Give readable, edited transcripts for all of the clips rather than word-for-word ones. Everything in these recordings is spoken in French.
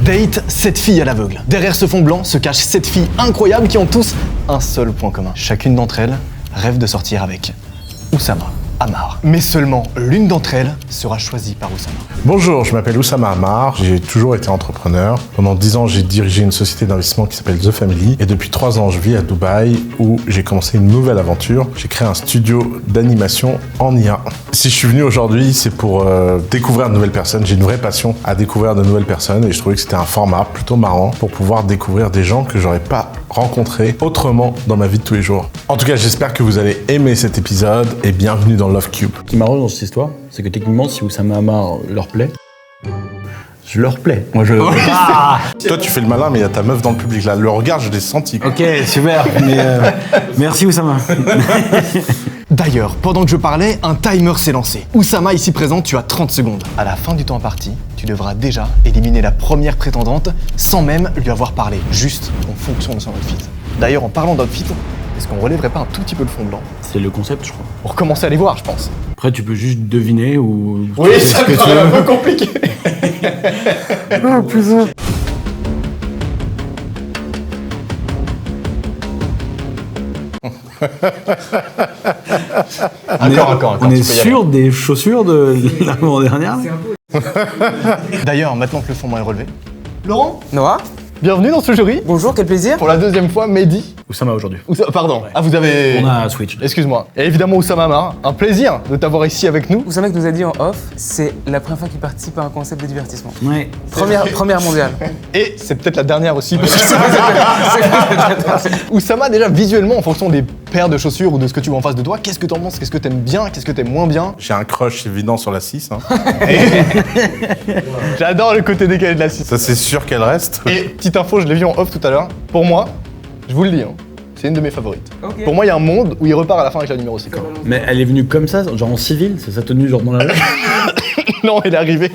Date 7 filles à l'aveugle. Derrière ce fond blanc se cachent 7 filles incroyables qui ont tous un seul point commun. Chacune d'entre elles rêve de sortir avec Oussama Ammar. Mais seulement l'une d'entre elles sera choisie par Oussama. Bonjour, je m'appelle Oussama Ammar, j'ai toujours été entrepreneur. Pendant 10 ans, j'ai dirigé une société d'investissement qui s'appelle The Family. Et depuis 3 ans, je vis à Dubaï où j'ai commencé une nouvelle aventure. J'ai créé un studio d'animation en IA. Si je suis venu aujourd'hui, c'est pour découvrir de nouvelles personnes. J'ai une vraie passion à découvrir de nouvelles personnes et je trouvais que c'était un format plutôt marrant pour pouvoir découvrir des gens que j'aurais pas rencontrés autrement dans ma vie de tous les jours. En tout cas, j'espère que vous allez aimer cet épisode et bienvenue dans Love Cube. Ce qui m'arrange dans cette histoire, c'est que techniquement, si Oussama Ammar leur plaît, je leur plais. Moi, je... Ah Toi, tu fais le malin, mais il y a ta meuf dans le public là. Le regard, je l'ai senti. Ok, super. Mais merci Oussama. D'ailleurs, pendant que je parlais, un timer s'est lancé. Oussama, ici présent, tu as 30 secondes. À la fin du temps imparti, tu devras déjà éliminer la première prétendante sans même lui avoir parlé, juste en fonction de son outfit. D'ailleurs, en parlant d'outfit, est-ce qu'on relèverait pas un tout petit peu le fond blanc? C'est le concept, je crois. Pour commencer à les voir, je pense. Après, tu peux juste deviner ou... Oui, ça me paraît un peu compliqué. Oh putain. Encore, On est tu peux y sûr des chaussures de l'avant-dernière là? D'ailleurs, maintenant que le fond blanc est relevé, Laurent, Noah, bienvenue dans ce jury. bonjour, quel plaisir. Pour la deuxième fois, Mehdi. Oussama aujourd'hui. Pardon. Ah, vous avez... On a switch. Excuse-moi. Et évidemment, Oussama Ammar, un plaisir de t'avoir ici avec nous. Oussama nous a dit en off, c'est la première fois qu'il participe à un concept de divertissement. Ouais. Première mondiale. Et c'est peut-être la dernière aussi. Parce que Oussama, déjà visuellement, en fonction des paires de chaussures ou de ce que tu vois en face de toi, qu'est-ce que t'en penses? Qu'est-ce que t'aimes bien? Qu'est-ce que t'aimes moins bien? J'ai un crush évident sur la 6. Hein. J'adore le côté décalé de la 6. Ça, c'est sûr qu'elle reste. Et petite info, je l'ai vu en off tout à l'heure. Pour moi, je vous le dis, hein, c'est une de mes favorites. Ok. Pour moi, il y a un monde où il repart à la fin avec la numéro 6. Mais elle est venue comme ça, genre en civil, c'est sa tenue genre dans la rue. Non, elle est arrivée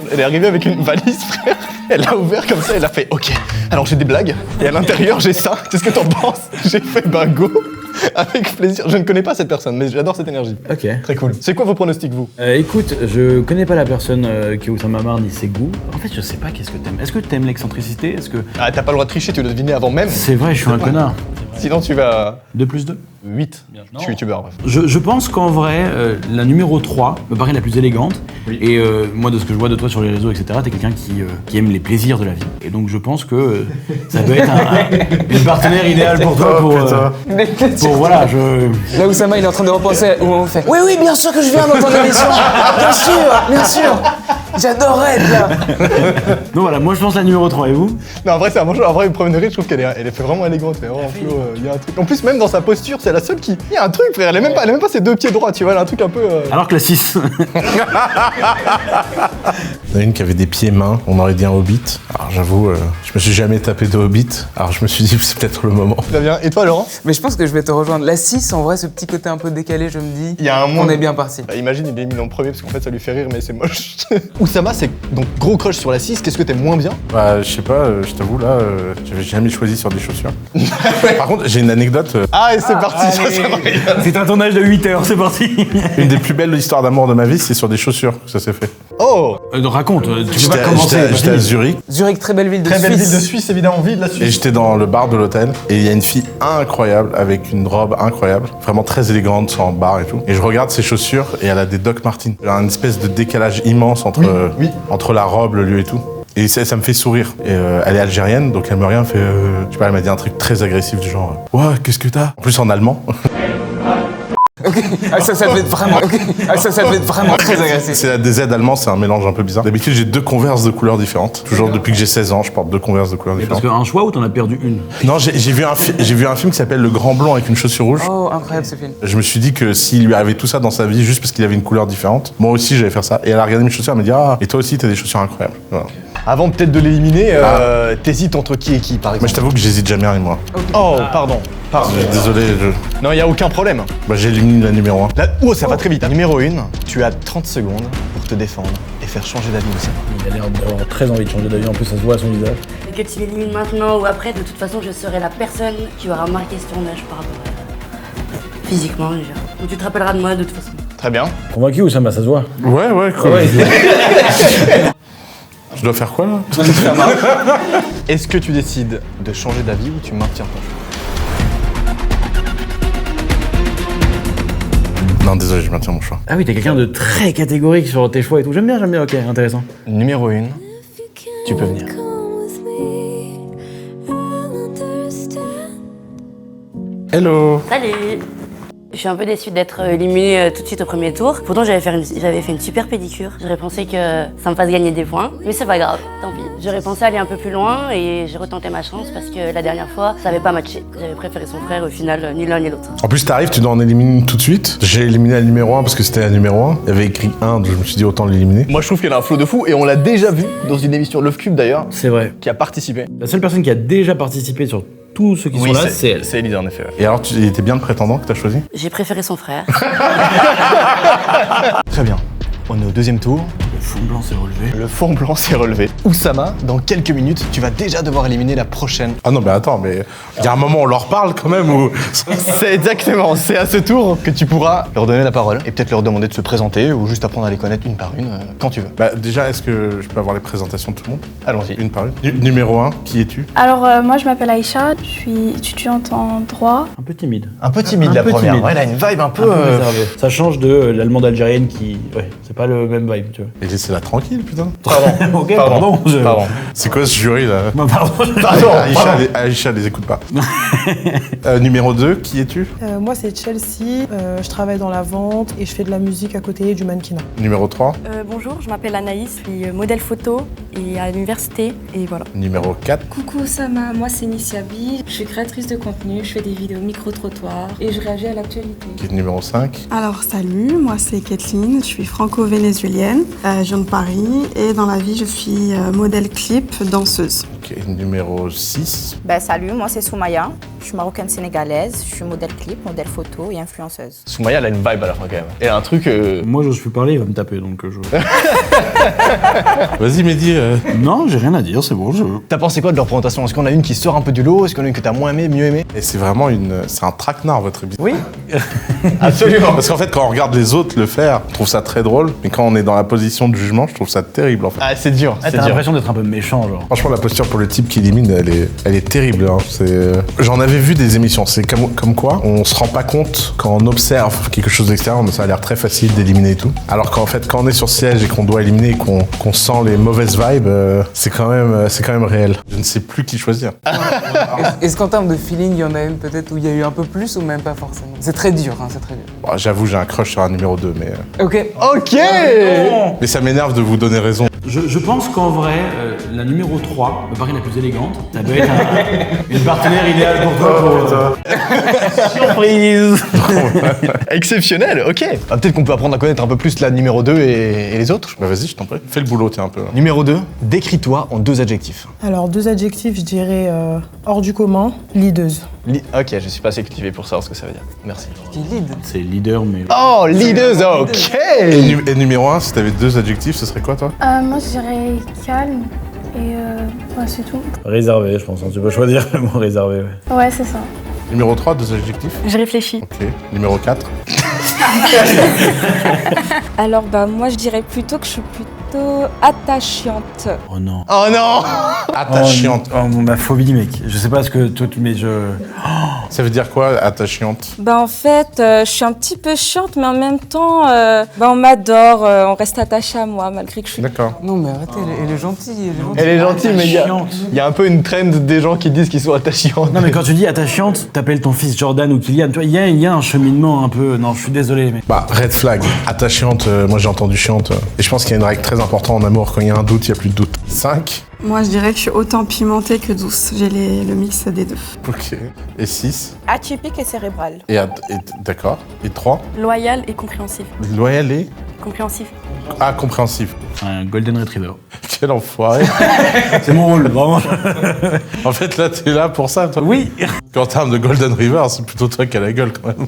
avec une valise, frère. Elle l'a ouvert comme ça, elle a fait « Ok, alors j'ai des blagues, et à l'intérieur j'ai ça, qu'est-ce que t'en penses ?» J'ai fait « Bah go !» Avec plaisir. Je ne connais pas cette personne, mais j'adore cette énergie. Ok. Très cool. C'est quoi vos pronostics, vous? Écoute, je connais pas la personne qui est Oussama Ammar ni ses goûts. En fait, je sais pas qu'est-ce que t'aimes. Est-ce que t'aimes l'excentricité? Est-ce que... Ah, t'as pas le droit de tricher, tu dois deviner avant même. C'est vrai, je suis un connard. Sinon tu vas... 2 plus 2. 8. Je suis youtubeur, bref. Je pense qu'en vrai, la numéro 3 me paraît la plus élégante. Oui. Et moi, de ce que je vois de toi sur les réseaux, etc., t'es quelqu'un qui aime les plaisirs de la vie. Et donc, je pense que ça doit être une partenaire idéale pour toi pour voilà, Là, Oussama, il est en train de repenser où on fait. Oui, bien sûr que je viens dans ton émission. Bien sûr. J'adorerais être là. Donc voilà, moi je pense la numéro 3 et vous? Non, en vrai, c'est un bon choix. En vrai, première degré, je trouve qu'elle est fait vraiment élégante. Elle est vraiment flow, il y a un truc. En plus, même dans sa posture, c'est la seule qui... Il y a un truc, frère. Elle a même pas ses deux pieds droits, tu vois. Elle a un truc un peu... Alors que la 6. Il y en a une qui avait des pieds-mains, on aurait dit un hobbit. Alors j'avoue, je me suis jamais tapé de hobbit. Alors je me suis dit c'est peut-être le moment. Très bien. Et toi, Laurent? Mais je pense que je vais te rejoindre. La 6, en vrai, ce petit côté un peu décalé, je me dis. Il y a un On monde. est bien parti. Bah, imagine, il est mis en premier parce qu'en fait, ça lui fait rire, mais c'est moche. Oussama, c'est donc gros crush sur la 6. Qu'est-ce que t'aimes moins bien? Bah je sais pas, je t'avoue là, j'avais jamais choisi sur des chaussures. Par contre, j'ai une anecdote. Ah, et c'est parti, ça va rien. C'est un tournage de 8 heures, c'est parti. Une des plus belles histoires d'amour de ma vie, c'est sur des chaussures que ça s'est fait. Oh! Raconte, tu peux pas commencer. J'étais à Zurich Zurich, très belle ville de Très belle Suisse. ville de Suisse, évidemment, ville de la et Suisse. j'étais dans le bar de l'hôtel et il y a une fille incroyable avec une robe incroyable, vraiment très élégante, sans bar et tout. Et je regarde ses chaussures et elle a des Doc Martens. Il y a une espèce de décalage immense entre, oui. entre la robe, le lieu et tout. Et ça me fait sourire. Et elle est algérienne, donc elle me regarde, fait, je sais pas, elle m'a dit un truc très agressif du genre, ouais, qu'est-ce que t'as? En plus en allemand. Ok. Ah, ça devait être vraiment. Ok. Ah, ça devait être vraiment très agressif. C'est la DZ allemand, c'est un mélange un peu bizarre. D'habitude, j'ai 2 Converse de couleurs différentes. Toujours depuis que j'ai 16 ans, je porte 2 Converse de couleurs Parce différentes. qu'un choix ou t'en as perdu une? Non, j'ai vu un film qui s'appelle Le Grand Blond avec une chaussure rouge. Oh, incroyable ce film. Je me suis dit que s'il lui avait tout ça dans sa vie juste parce qu'il avait une couleur différente, moi aussi j'allais faire ça. Et elle a regardé mes chaussures, elle m'a dit ah, et toi aussi t'as des chaussures incroyables. Voilà. Avant peut-être de l'éliminer, t'hésites entre qui et qui, par Moi exemple? je t'avoue que j'hésite jamais avec moi. Oh, pardon. Désolé, Non, il y a aucun problème. j'élimine la numéro 1. Là, oh, ça va très vite. Numéro 1, tu as 30 secondes pour te défendre et faire changer d'avis aussi. Il a l'air d'avoir très envie de changer d'avis, en plus ça se voit à son visage. Que tu l'élimines maintenant ou après, de toute façon, je serai la personne qui aura marqué ce tournage par rapport à... physiquement, déjà. Donc tu te rappelleras de moi, de toute façon. Très bien. Convaincu Oussama, ça se voit. Ouais, cool. Je dois faire quoi là? Est-ce que tu décides de changer d'avis ou tu maintiens ton choix? Non, désolé, je maintiens mon choix. Ah oui, t'es quelqu'un de très catégorique sur tes choix et tout. J'aime bien, ok, intéressant. Numéro 1, tu peux venir. Hello. Salut. Je suis un peu déçue d'être éliminée tout de suite au premier tour. Pourtant, j'avais fait une super pédicure. J'aurais pensé que ça me fasse gagner des points, mais c'est pas grave, tant pis. J'aurais pensé aller un peu plus loin et j'ai retenté ma chance parce que la dernière fois, ça avait pas matché. J'avais préféré son frère, au final, ni l'un ni l'autre. En plus, t'arrives, tu dois en éliminer une tout de suite. J'ai éliminé la numéro 1 parce que c'était la numéro 1. Il y avait écrit 1, donc je me suis dit autant l'éliminer. Moi, je trouve qu'elle a un flow de fou et on l'a déjà vu dans une émission Love Cube d'ailleurs, C'est vrai. qui a participé. La seule personne qui a déjà participé sur tous ceux qui sont là, c'est elle. C'est Elisa en effet. Ouais. Et alors, tu étais bien le prétendant que t'as choisi? J'ai préféré son frère. Très bien. On est au deuxième tour. Le fond blanc s'est relevé. Le fond blanc s'est relevé. Oussama, dans quelques minutes, tu vas déjà devoir éliminer la prochaine. Ah non, mais attends, mais il y a un moment où on leur parle quand même ou... C'est exactement, c'est à ce tour que tu pourras leur donner la parole et peut-être leur demander de se présenter ou juste apprendre à les connaître une par une, quand tu veux. Bah déjà, est-ce que je peux avoir les présentations de tout le monde? Allons-y. Une par une. Numéro 1, qui es-tu? Alors moi je m'appelle Aïcha, je suis étudiante en droit. Un peu timide. Un peu timide la peu première. timide. Ouais, elle a une vibe un peu. Réservé. Ça change de l'allemande algérienne qui. Ouais, c'est pas le même vibe, tu vois. Et laissez-la tranquille, putain. Ok, pardon. Pardon. C'est quoi ce jury là? Bah, pardon. Aïcha les écoute pas. Numéro 2, qui es-tu? Moi, c'est Chelsea. Je travaille dans la vente et je fais de la musique à côté du mannequinat. Numéro 3, Bonjour, je m'appelle Anaïs, je suis modèle photo et à l'université et voilà. numéro 4, Coucou Sama, moi c'est Nissabi, je suis créatrice de contenu, je fais des vidéos micro-trottoirs et je réagis à l'actualité. qui est numéro 5, Alors salut, moi c'est Kathleen, je suis franco-vénézuélienne, je viens de Paris et dans la vie je suis modèle clip, danseuse. qui est numéro 6, Salut, moi c'est Soumaya, je suis marocaine sénégalaise, je suis modèle clip, modèle photo et influenceuse. Soumaya, elle a une vibe à la fin quand même. Et un truc. Moi, j'ose plus parler, il va me taper, donc je. Vas-y Mehdi. Non, j'ai rien à dire, c'est bon, je. T'as pensé quoi de leur présentation? Est-ce qu'on a une qui sort un peu du lot? Est-ce qu'on a une que t'as moins aimé, mieux aimé? Et c'est vraiment c'est un traquenard votre émission. Oui. Absolument. Parce qu'en fait, quand on regarde les autres le faire, je trouve ça très drôle, mais quand on est dans la position de jugement, je trouve ça terrible en fait. Ah, c'est dur. Ah, C'est t'as dur. l'impression d'être un peu méchant, genre. Franchement, la posture pour le type qui élimine, elle est terrible. Hein. J'en avais vu des émissions. C'est comme quoi, on se rend pas compte quand on observe quelque chose d'extérieur, mais ça a l'air très facile d'éliminer et tout. Alors qu'en fait, quand on est sur siège et qu'on doit éliminer et qu'on sent les mauvaises vibes, c'est quand même réel. Je ne sais plus qui choisir. Est-ce qu'en termes de feeling, il y en a une peut-être où il y a eu un peu plus ou même pas forcément? C'est très dur, hein, c'est très dur. Bon, j'avoue, j'ai un crush sur un numéro 2, mais Ok. Ok. mais ça m'énerve de vous donner raison. Je pense qu'en vrai, la numéro 3 me paraît la plus élégante. Ça doit être une partenaire idéale pour toi. Surprise. Exceptionnel, ok. Ah, peut-être qu'on peut apprendre à connaître un peu plus la numéro 2 et les autres. Bah vas-y, je t'en prie. Fais le boulot, tiens un peu. Numéro 2, décris-toi en 2 adjectifs. Alors 2 adjectifs, je dirais hors du commun, leaduse. Ok, je suis pas assez cultivé pour savoir ce que ça veut dire. Merci. Qui lead? C'est leader, mais. Oh, leaders, ok. Et numéro 1, si t'avais 2 adjectifs, ce serait quoi toi? Moi je dirais calme et ouais, c'est tout. Réservé, je pense. Hein. Tu peux choisir le mot réservé. Ouais. Ouais, c'est ça. Numéro 3, 2 adjectifs. Je réfléchis. Ok. Numéro 4. Alors moi je dirais plutôt que je suis plutôt attachante. Oh non. Oh non. Attachante. Oh, ma phobie, mec. Je sais pas ce que toi tu mets. Ça veut dire quoi, attachante? En fait, je suis un petit peu chiante mais en même temps, on m'adore, on reste attaché à moi malgré que je suis... D'accord. Non mais arrêtez, elle est gentille, Elle est gentille, mais Attachante. il y a un peu une trend des gens qui disent qu'ils sont attachants. Non, mais quand tu dis attachante, t'appelles ton fils Jordan ou Kylian. Tu vois, il y a un cheminement un peu. Non, je suis désolé, mais. Bah, red flag. Attachante, moi j'ai entendu chiante. Et je pense qu'il y a une règle très importante en amour, quand il y a un doute, il n'y a plus de doute. 5. Moi je dirais que je suis autant pimentée que douce, j'ai le mix des deux. Ok. Et 6. Atypique et cérébral. D'accord. Et 3. Loyal et compréhensif. Loyal et... Compréhensif. Ah, compréhensif. Un Golden Retriever. Quel enfoiré. C'est mon rôle, vraiment. En fait, là, t'es là pour ça, toi. Oui. En termes de Golden River, c'est plutôt toi qui as la gueule, quand même.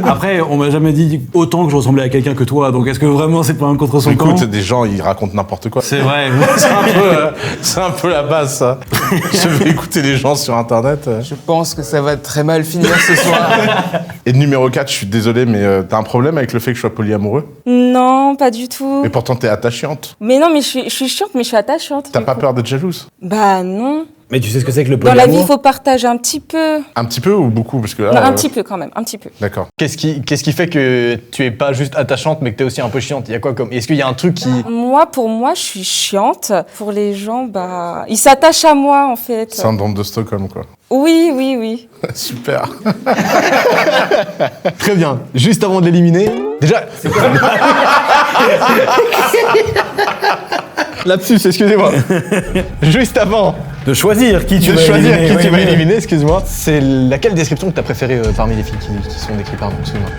Après, on m'a jamais dit autant que je ressemblais à quelqu'un que toi, donc est-ce que vraiment c'est pas un contre son camp? Écoute, des gens, ils racontent n'importe quoi. C'est vrai. C'est un peu la base, ça. Je vais écouter les gens sur Internet. Je pense que ça va très mal finir ce soir. Et numéro 4, je suis désolé, mais t'as un problème avec le fait que je sois polyamoureux? Non, pas du tout. Et pourtant, t'es attachante. Mais non, mais je suis chiante, mais je suis attachante. T'as pas peur d'être jalouse? Bah non. Mais tu sais ce que c'est que le Dans polyamour? la vie, il faut partager un petit peu. Un petit peu ou beaucoup? Parce que là, Non, un petit peu quand même, un petit peu. D'accord. Qu'est-ce qui fait que tu es pas juste attachante, mais que tu es aussi un peu chiante? Il y a quoi comme... Est-ce qu'il y a un truc qui... Pour moi, je suis chiante. Pour les gens, bah, ils s'attachent à moi, en fait. Syndrome de Stockholm, quoi. Oui. Super. Très bien. Juste avant de l'éliminer... Déjà... C'est quoi Lapsus, excusez-moi. Juste avant de choisir qui tu vas éliminer. éliminer, excuse-moi. C'est laquelle description que tu as préférée parmi les filles qui sont décrites? Pardon, excuse-moi.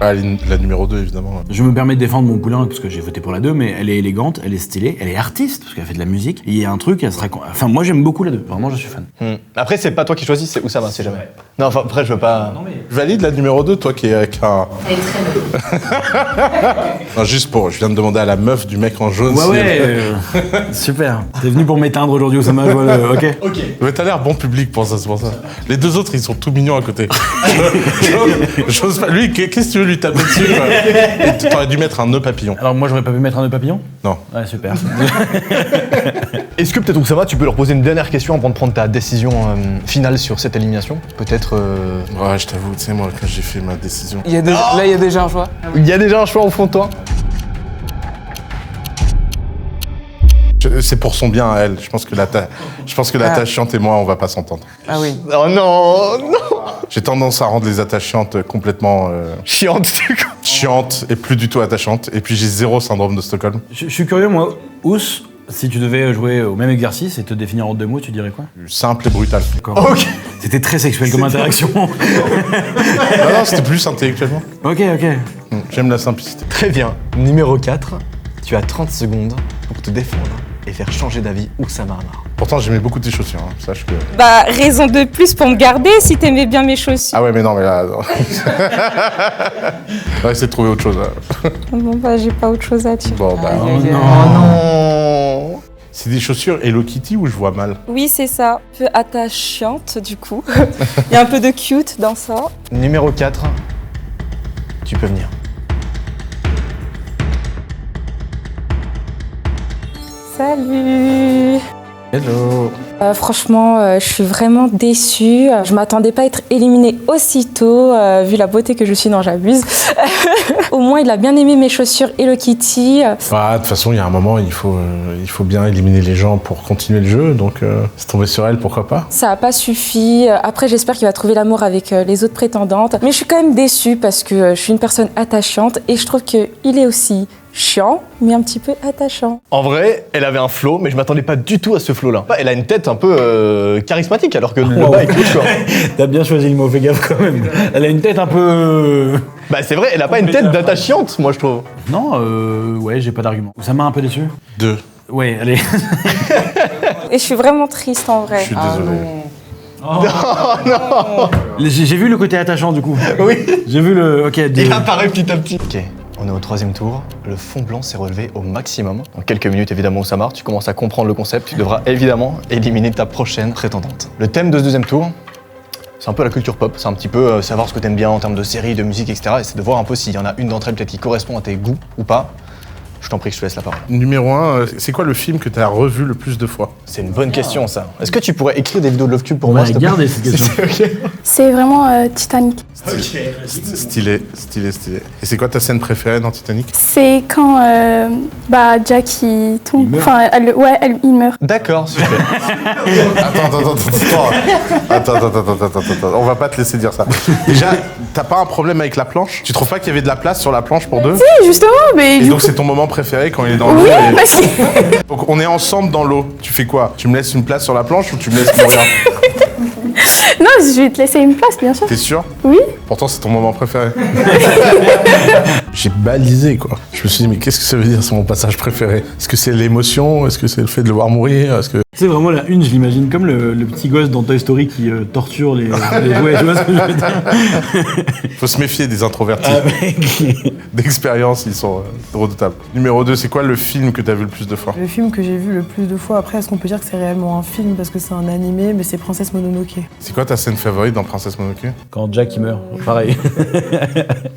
Ah, la numéro 2, évidemment. Je me permets de défendre mon poulain parce que j'ai voté pour la 2, mais elle est élégante, elle est stylée, elle est artiste parce qu'elle fait de la musique. Et il y a un truc, elle sera... Enfin, moi j'aime beaucoup la 2, vraiment je suis fan. Après, c'est pas toi qui choisis, c'est Oussama, c'est jamais. Non, enfin, après, je veux pas... Non, mais... Je valide la numéro 2, toi qui est avec un... Elle est très belle. Non, juste pour... Je viens de demander à la meuf du mec en jaune. Super. T'es venu pour m'éteindre aujourd'hui, Oussama, je vois le... Ok. Mais t'as l'air bon public pour ça, c'est pour ça. Les deux autres, ils sont tout mignons à côté. J'ose pas... Lui, qu'est-ce que tu veux lui taper dessus, quoi? Et t'aurais dû mettre un nœud papillon. Alors moi, j'aurais pas pu mettre un nœud papillon? Non. Ouais, super. Est-ce que peut-être Oussama, tu peux leur poser une dernière question avant de prendre ta décision finale sur cette élimination? Peut-être... Ouais, je t'avoue, tu sais, moi, quand j'ai fait ma décision... Là, il y a déjà un choix. Il y a déjà un choix au fond de toi? C'est pour son bien à elle. Je pense que l'attachante et moi, on va pas s'entendre. Ah oui. Oh non, non. J'ai tendance à rendre les attachantes complètement... Chiante, du coup. Chiantes et plus du tout attachantes. Et puis j'ai zéro syndrome de Stockholm. Je suis curieux, moi, Ous, si tu devais jouer au même exercice et te définir en 2 mots, tu dirais quoi? Simple et brutal. D'accord. Ok. C'était très sexuel comme interaction. Non, c'était plus intellectuellement. Ok. J'aime la simplicité. Très bien. Numéro 4, tu as 30 secondes pour te défendre et faire changer d'avis Oussama Ammar. Pourtant, j'aimais beaucoup tes chaussures, hein. Sache que... Bah, raison de plus pour me garder si t'aimais bien mes chaussures. Ah ouais, mais non, mais là... Non. On va essayer de trouver autre chose, là. Bon, bah, j'ai pas autre chose à dire. Bon, bah... non. C'est des chaussures Hello Kitty ou je vois mal? Oui, c'est ça. Un peu attachante, du coup. Il y a un peu de cute dans ça. Numéro 4, tu peux venir. Salut. Hello. Franchement, je suis vraiment déçue. Je m'attendais pas à être éliminée aussitôt, vu la beauté que je suis, non, j'abuse. Au moins, il a bien aimé mes chaussures Hello Kitty. Bah, de toute façon, il y a un moment, il faut bien éliminer les gens pour continuer le jeu, donc c'est tombé sur elle, pourquoi pas? Ça a pas suffi. Après, j'espère qu'il va trouver l'amour avec les autres prétendantes. Mais je suis quand même déçue parce que je suis une personne attachante et je trouve qu'il est aussi chiant, mais un petit peu attachant. En vrai, elle avait un flow, mais je m'attendais pas du tout à ce flow-là. Elle a une tête un peu charismatique, alors que le bas est cool, quoi. T'as bien choisi le mot, fais gaffe quand même. Elle a une tête un peu... Bah c'est vrai, elle a pas une tête d'attachante, moi je trouve. Non, ouais, j'ai pas d'argument. Ça m'a un peu déçu. 2. Ouais, allez. Et je suis vraiment triste en vrai. Je suis désolé. Non. J'ai vu le côté attachant du coup. Oui. J'ai vu le... Ok, Il apparaît petit à petit. Ok, on est au 3e tour. Le fond blanc s'est relevé au maximum. En quelques minutes, évidemment, Oussama, tu commences à comprendre le concept. Tu devras évidemment éliminer ta prochaine prétendante. Le thème de ce 2e tour, c'est un peu la culture pop. C'est un petit peu savoir ce que t'aimes bien en termes de séries, de musique, etc. Et c'est de voir un peu s'il y en a une d'entre elles peut-être qui correspond à tes goûts ou pas. Je t'en prie, je te laisse la parole. Numéro 1, c'est quoi le film que t'as revu le plus de fois? C'est une bonne question, ça. Est-ce que tu pourrais écrire des vidéos de LoveCube pour moi, s'il te plaît? Regardez cette question. Ok. C'est vraiment Titanic. Stylé. Et c'est quoi ta scène préférée dans Titanic? C'est quand Jack il tombe. Il meurt. D'accord, super. Attends. On va pas te laisser dire ça. Déjà, t'as pas un problème avec la planche? Tu trouves pas qu'il y avait de la place sur la planche pour deux? Si, justement, mais. Et donc c'est ton moment préféré quand il est dans l'eau? Oui, parce que. Donc on est ensemble dans l'eau. Tu fais quoi? Tu me laisses une place sur la planche ou tu me laisses mourir? Non, je vais te laisser une place, bien sûr. T'es sûr? Oui. Pourtant c'est ton moment préféré. J'ai balisé quoi. Je me suis dit mais qu'est-ce que ça veut dire c'est mon passage préféré? Est-ce que c'est l'émotion? Est-ce que c'est le fait de le voir mourir? Est-ce que... C'est vraiment la une, je l'imagine comme le petit gosse dans Toy Story qui torture les jouets, tu vois ce que je veux dire? Faut se méfier des introvertis. Ah, mec. D'expérience, ils sont redoutables. Numéro 2, c'est quoi le film que t'as vu le plus de fois? Le film que j'ai vu le plus de fois, après, est-ce qu'on peut dire que c'est réellement un film parce que c'est un animé, mais c'est Princesse Mononoke. C'est quoi quoi ta scène favorite dans Princesse Mononoke? Quand Jack il meurt, pareil.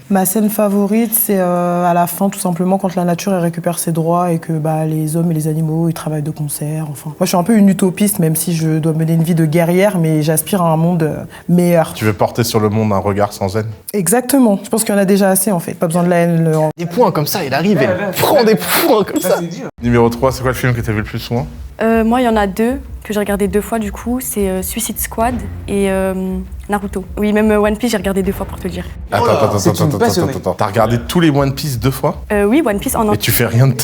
Ma scène favorite, c'est à la fin, tout simplement, quand la nature elle récupère ses droits et que les hommes et les animaux ils travaillent de concert. Enfin, moi, je suis un peu une utopiste, même si je dois mener une vie de guerrière, mais j'aspire à un monde meilleur. Tu veux porter sur le monde un regard sans haine? Exactement. Je pense qu'il y en a déjà assez, en fait. Pas besoin de la haine. Des points comme ça, il arrive, elle prend des points comme ça. Numéro 3, c'est quoi le film que t'as vu le plus souvent? Moi, il y en a deux que j'ai regardé 2 fois du coup. C'est Suicide Squad et Naruto. Oui, même One Piece, j'ai regardé 2 fois pour te dire. Attends. T'as regardé tous les One Piece 2 fois? Oui, One Piece en Et entier. tu fais rien de...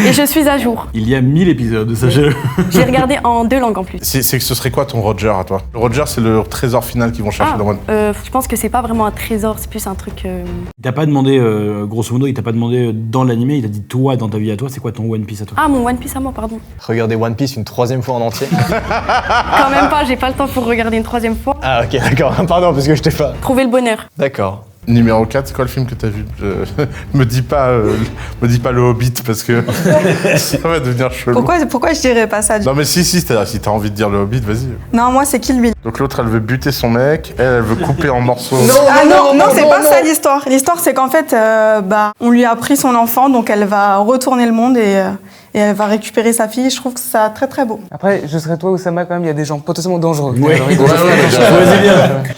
Et je suis à jour. Il y a 1000 épisodes, sachez-le. J'ai regardé en 2 langues en plus. Ce serait quoi ton Roger à toi? Le Roger, c'est le trésor final qu'ils vont chercher dans One Piece. Je pense que c'est pas vraiment un trésor, c'est plus un truc... Il t'a pas demandé, grosso modo, il t'a pas demandé dans l'animé, il t'a dit toi, dans ta vie à toi, c'est quoi ton One Piece à toi? Ah, mon One Piece à moi, pardon. Regardez One Piece une 3e fois en entier. Quand même pas, j'ai pas le temps pour regarder une 3e fois. Ah ok, d'accord. Pardon, parce que je t'ai pas... Trouver le bonheur. D'accord. Numéro 4, c'est quoi le film que t'as vu? Me dis pas le Hobbit parce que ça va devenir chelou. Pourquoi je dirais pas ça? Non mais si t'as envie de dire le Hobbit, vas-y. Non, moi c'est Kill Bill. Donc l'autre elle veut buter son mec, elle veut couper en morceaux. Non, c'est pas ça l'histoire. L'histoire c'est qu'en fait, on lui a pris son enfant, donc elle va retourner le monde et elle va récupérer sa fille. Je trouve que ça très très beau. Après, je serais toi, Oussama, quand même, il y a des gens potentiellement dangereux. Ouais,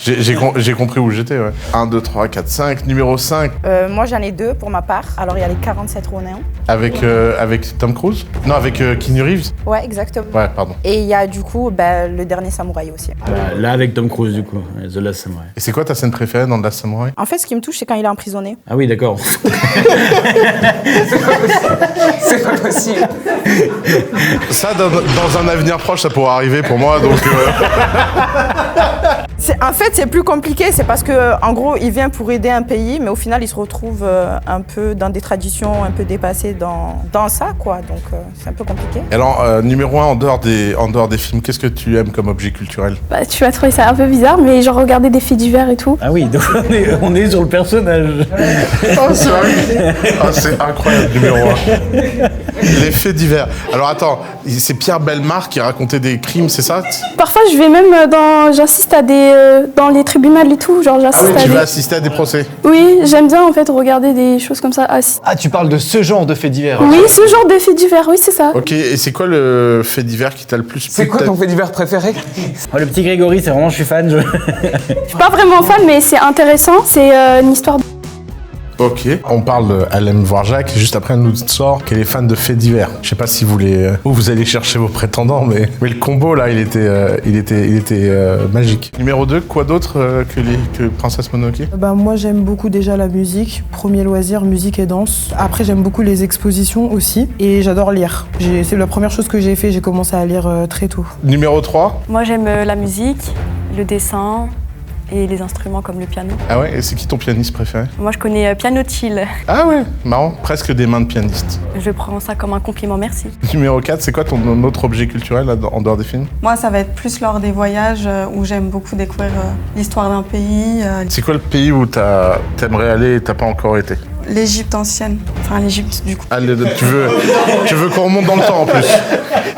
j'ai compris où j'étais, ouais. 1, 2, 3, 4, 5. Numéro 5. Moi, j'en ai 2 pour ma part. Alors, il y a les 47 Ronin. Avec Tom Cruise? Non, avec Keanu Reeves? Ouais, exactement. Ouais, pardon. Et il y a du coup le dernier Samouraï aussi. Là, avec Tom Cruise, du coup, The Last Samurai. Et c'est quoi ta scène préférée dans The Last Samurai? En fait, ce qui me touche, c'est quand il est emprisonné. Ah oui, d'accord. C'est pas possible. Ça, dans un avenir proche, ça pourra arriver pour moi, donc... En fait, c'est plus compliqué, c'est parce que, en gros, il vient pour aider un pays, mais au final, il se retrouve un peu dans des traditions un peu dépassées dans ça, quoi. Donc, c'est un peu compliqué. Alors, numéro 1, en dehors des films, qu'est-ce que tu aimes comme objet culturel? Tu vas trouver ça un peu bizarre, mais genre regarder des faits divers et tout. Ah oui, donc on est sur le personnage. Oh, c'est vrai. Ah, c'est incroyable, numéro 1. Les faits divers. Alors, attends, c'est Pierre Bellemare qui racontait des crimes, c'est ça? Parfois, je vais même j'assiste à dans les tribunaux et tout, genre j'assiste à Tu vas assister à des procès? Oui, j'aime bien en fait regarder des choses comme ça. Ah, tu parles de ce genre de faits divers? Oui, ce genre de faits divers, oui, c'est ça. Ok, et c'est quoi le fait divers qui t'a le plus plu? C'est quoi ton fait divers préféré? Le petit Grégory, c'est vraiment, je suis fan. Je suis pas vraiment fan, mais c'est intéressant. C'est une histoire. Ok, on parle Elle aime voir Jacques, juste après elle nous sort qu'elle est fan de faits divers. Je sais pas si vous allez chercher vos prétendants, mais le combo là, il était magique. Numéro 2, quoi d'autre que Princesse Mononoke? Moi j'aime beaucoup déjà la musique, premier loisir, musique et danse. Après j'aime beaucoup les expositions aussi et j'adore lire. C'est la première chose que j'ai fait, j'ai commencé à lire très tôt. Numéro 3? Moi, j'aime la musique, le dessin et les instruments comme le piano. Ah ouais, et c'est qui ton pianiste préféré? Moi, je connais Piano Chill. Ah ouais, marrant, presque des mains de pianiste. Je prends ça comme un compliment, merci. Numéro 4, c'est quoi ton autre objet culturel là, en dehors des films? Moi, ça va être plus lors des voyages où j'aime beaucoup découvrir l'histoire d'un pays. C'est quoi le pays où t'aimerais aller et t'as pas encore été? L'Égypte ancienne. Enfin, l'Égypte, du coup. Allez, tu veux qu'on remonte dans le temps en plus?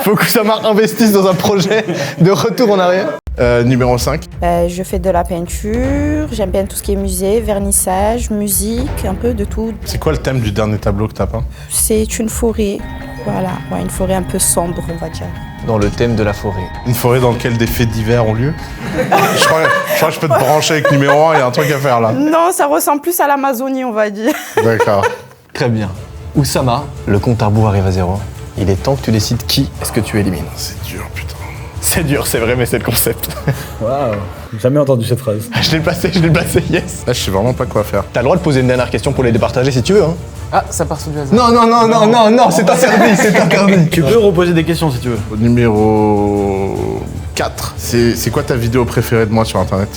Faut que ça investisse dans un projet de retour en arrière. Numéro 5. Je fais de la peinture, j'aime bien tout ce qui est musée, vernissage, musique, un peu de tout. C'est quoi le thème du dernier tableau que t'as peint? C'est une forêt, voilà, ouais, une forêt un peu sombre, on va dire. Dans le thème de la forêt. Une forêt dans laquelle des faits divers ont lieu? je crois que je peux te brancher avec numéro 1, il y a un truc à faire là. Non, ça ressemble plus à l'Amazonie, on va dire. D'accord. Très bien. Oussama, le compte à rebours arrive à 0. Il est temps que tu décides qui est-ce que tu élimines. C'est dur, putain. C'est dur, c'est vrai, mais c'est le concept. Waouh, j'ai jamais entendu cette phrase. Je l'ai placé, yes. Là, je sais vraiment pas quoi faire. T'as le droit de poser une dernière question pour les départager si tu veux, hein. Ah, ça part sur du hasard. Non, c'est interdit, c'est interdit. Tu peux reposer des questions si tu veux. Numéro 4. C'est quoi ta vidéo préférée de moi sur internet?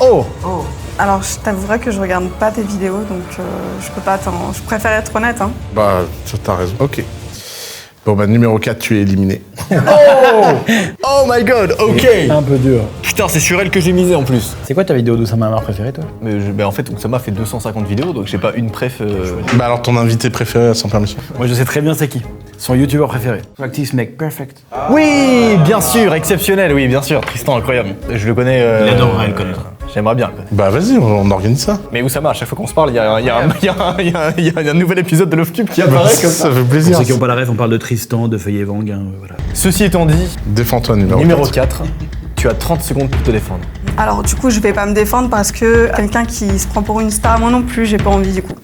Oh. Alors, je t'avouerai que je regarde pas tes vidéos, donc je peux pas je préfère être honnête, hein. Bah, t'as raison. Ok. Bon, numéro 4, tu es éliminé. Oh my god, ok. Un peu dur. Putain, c'est sur elle que j'ai misé en plus. C'est quoi ta vidéo d'Oussama Ammar préférée, toi? En fait, Oussama fait 250 vidéos, donc j'ai pas une préf. Bah alors, ton invité préféré sans permission? Moi, je sais très bien c'est qui. Son youtubeur préféré. Practice make perfect. Oui, bien sûr, exceptionnel, oui, bien sûr. Tristan, incroyable. Je le connais. Il adorerait le connaître. J'aimerais bien le connaître. Bah vas-y, on organise ça. Mais Oussama, à chaque fois qu'on se parle, il y a un nouvel épisode de Love Cube qui apparaît comme ça. Ça fait Pour plaisir. ceux qui n'ont pas la ref, on parle de Tristan, de Feuillet Vang, hein, voilà. Ceci étant dit, Défends-toi, numéro 4, tu as 30 secondes pour te défendre. Alors du coup, je vais pas me défendre parce que quelqu'un qui se prend pour une star, moi non plus, j'ai pas envie du coup.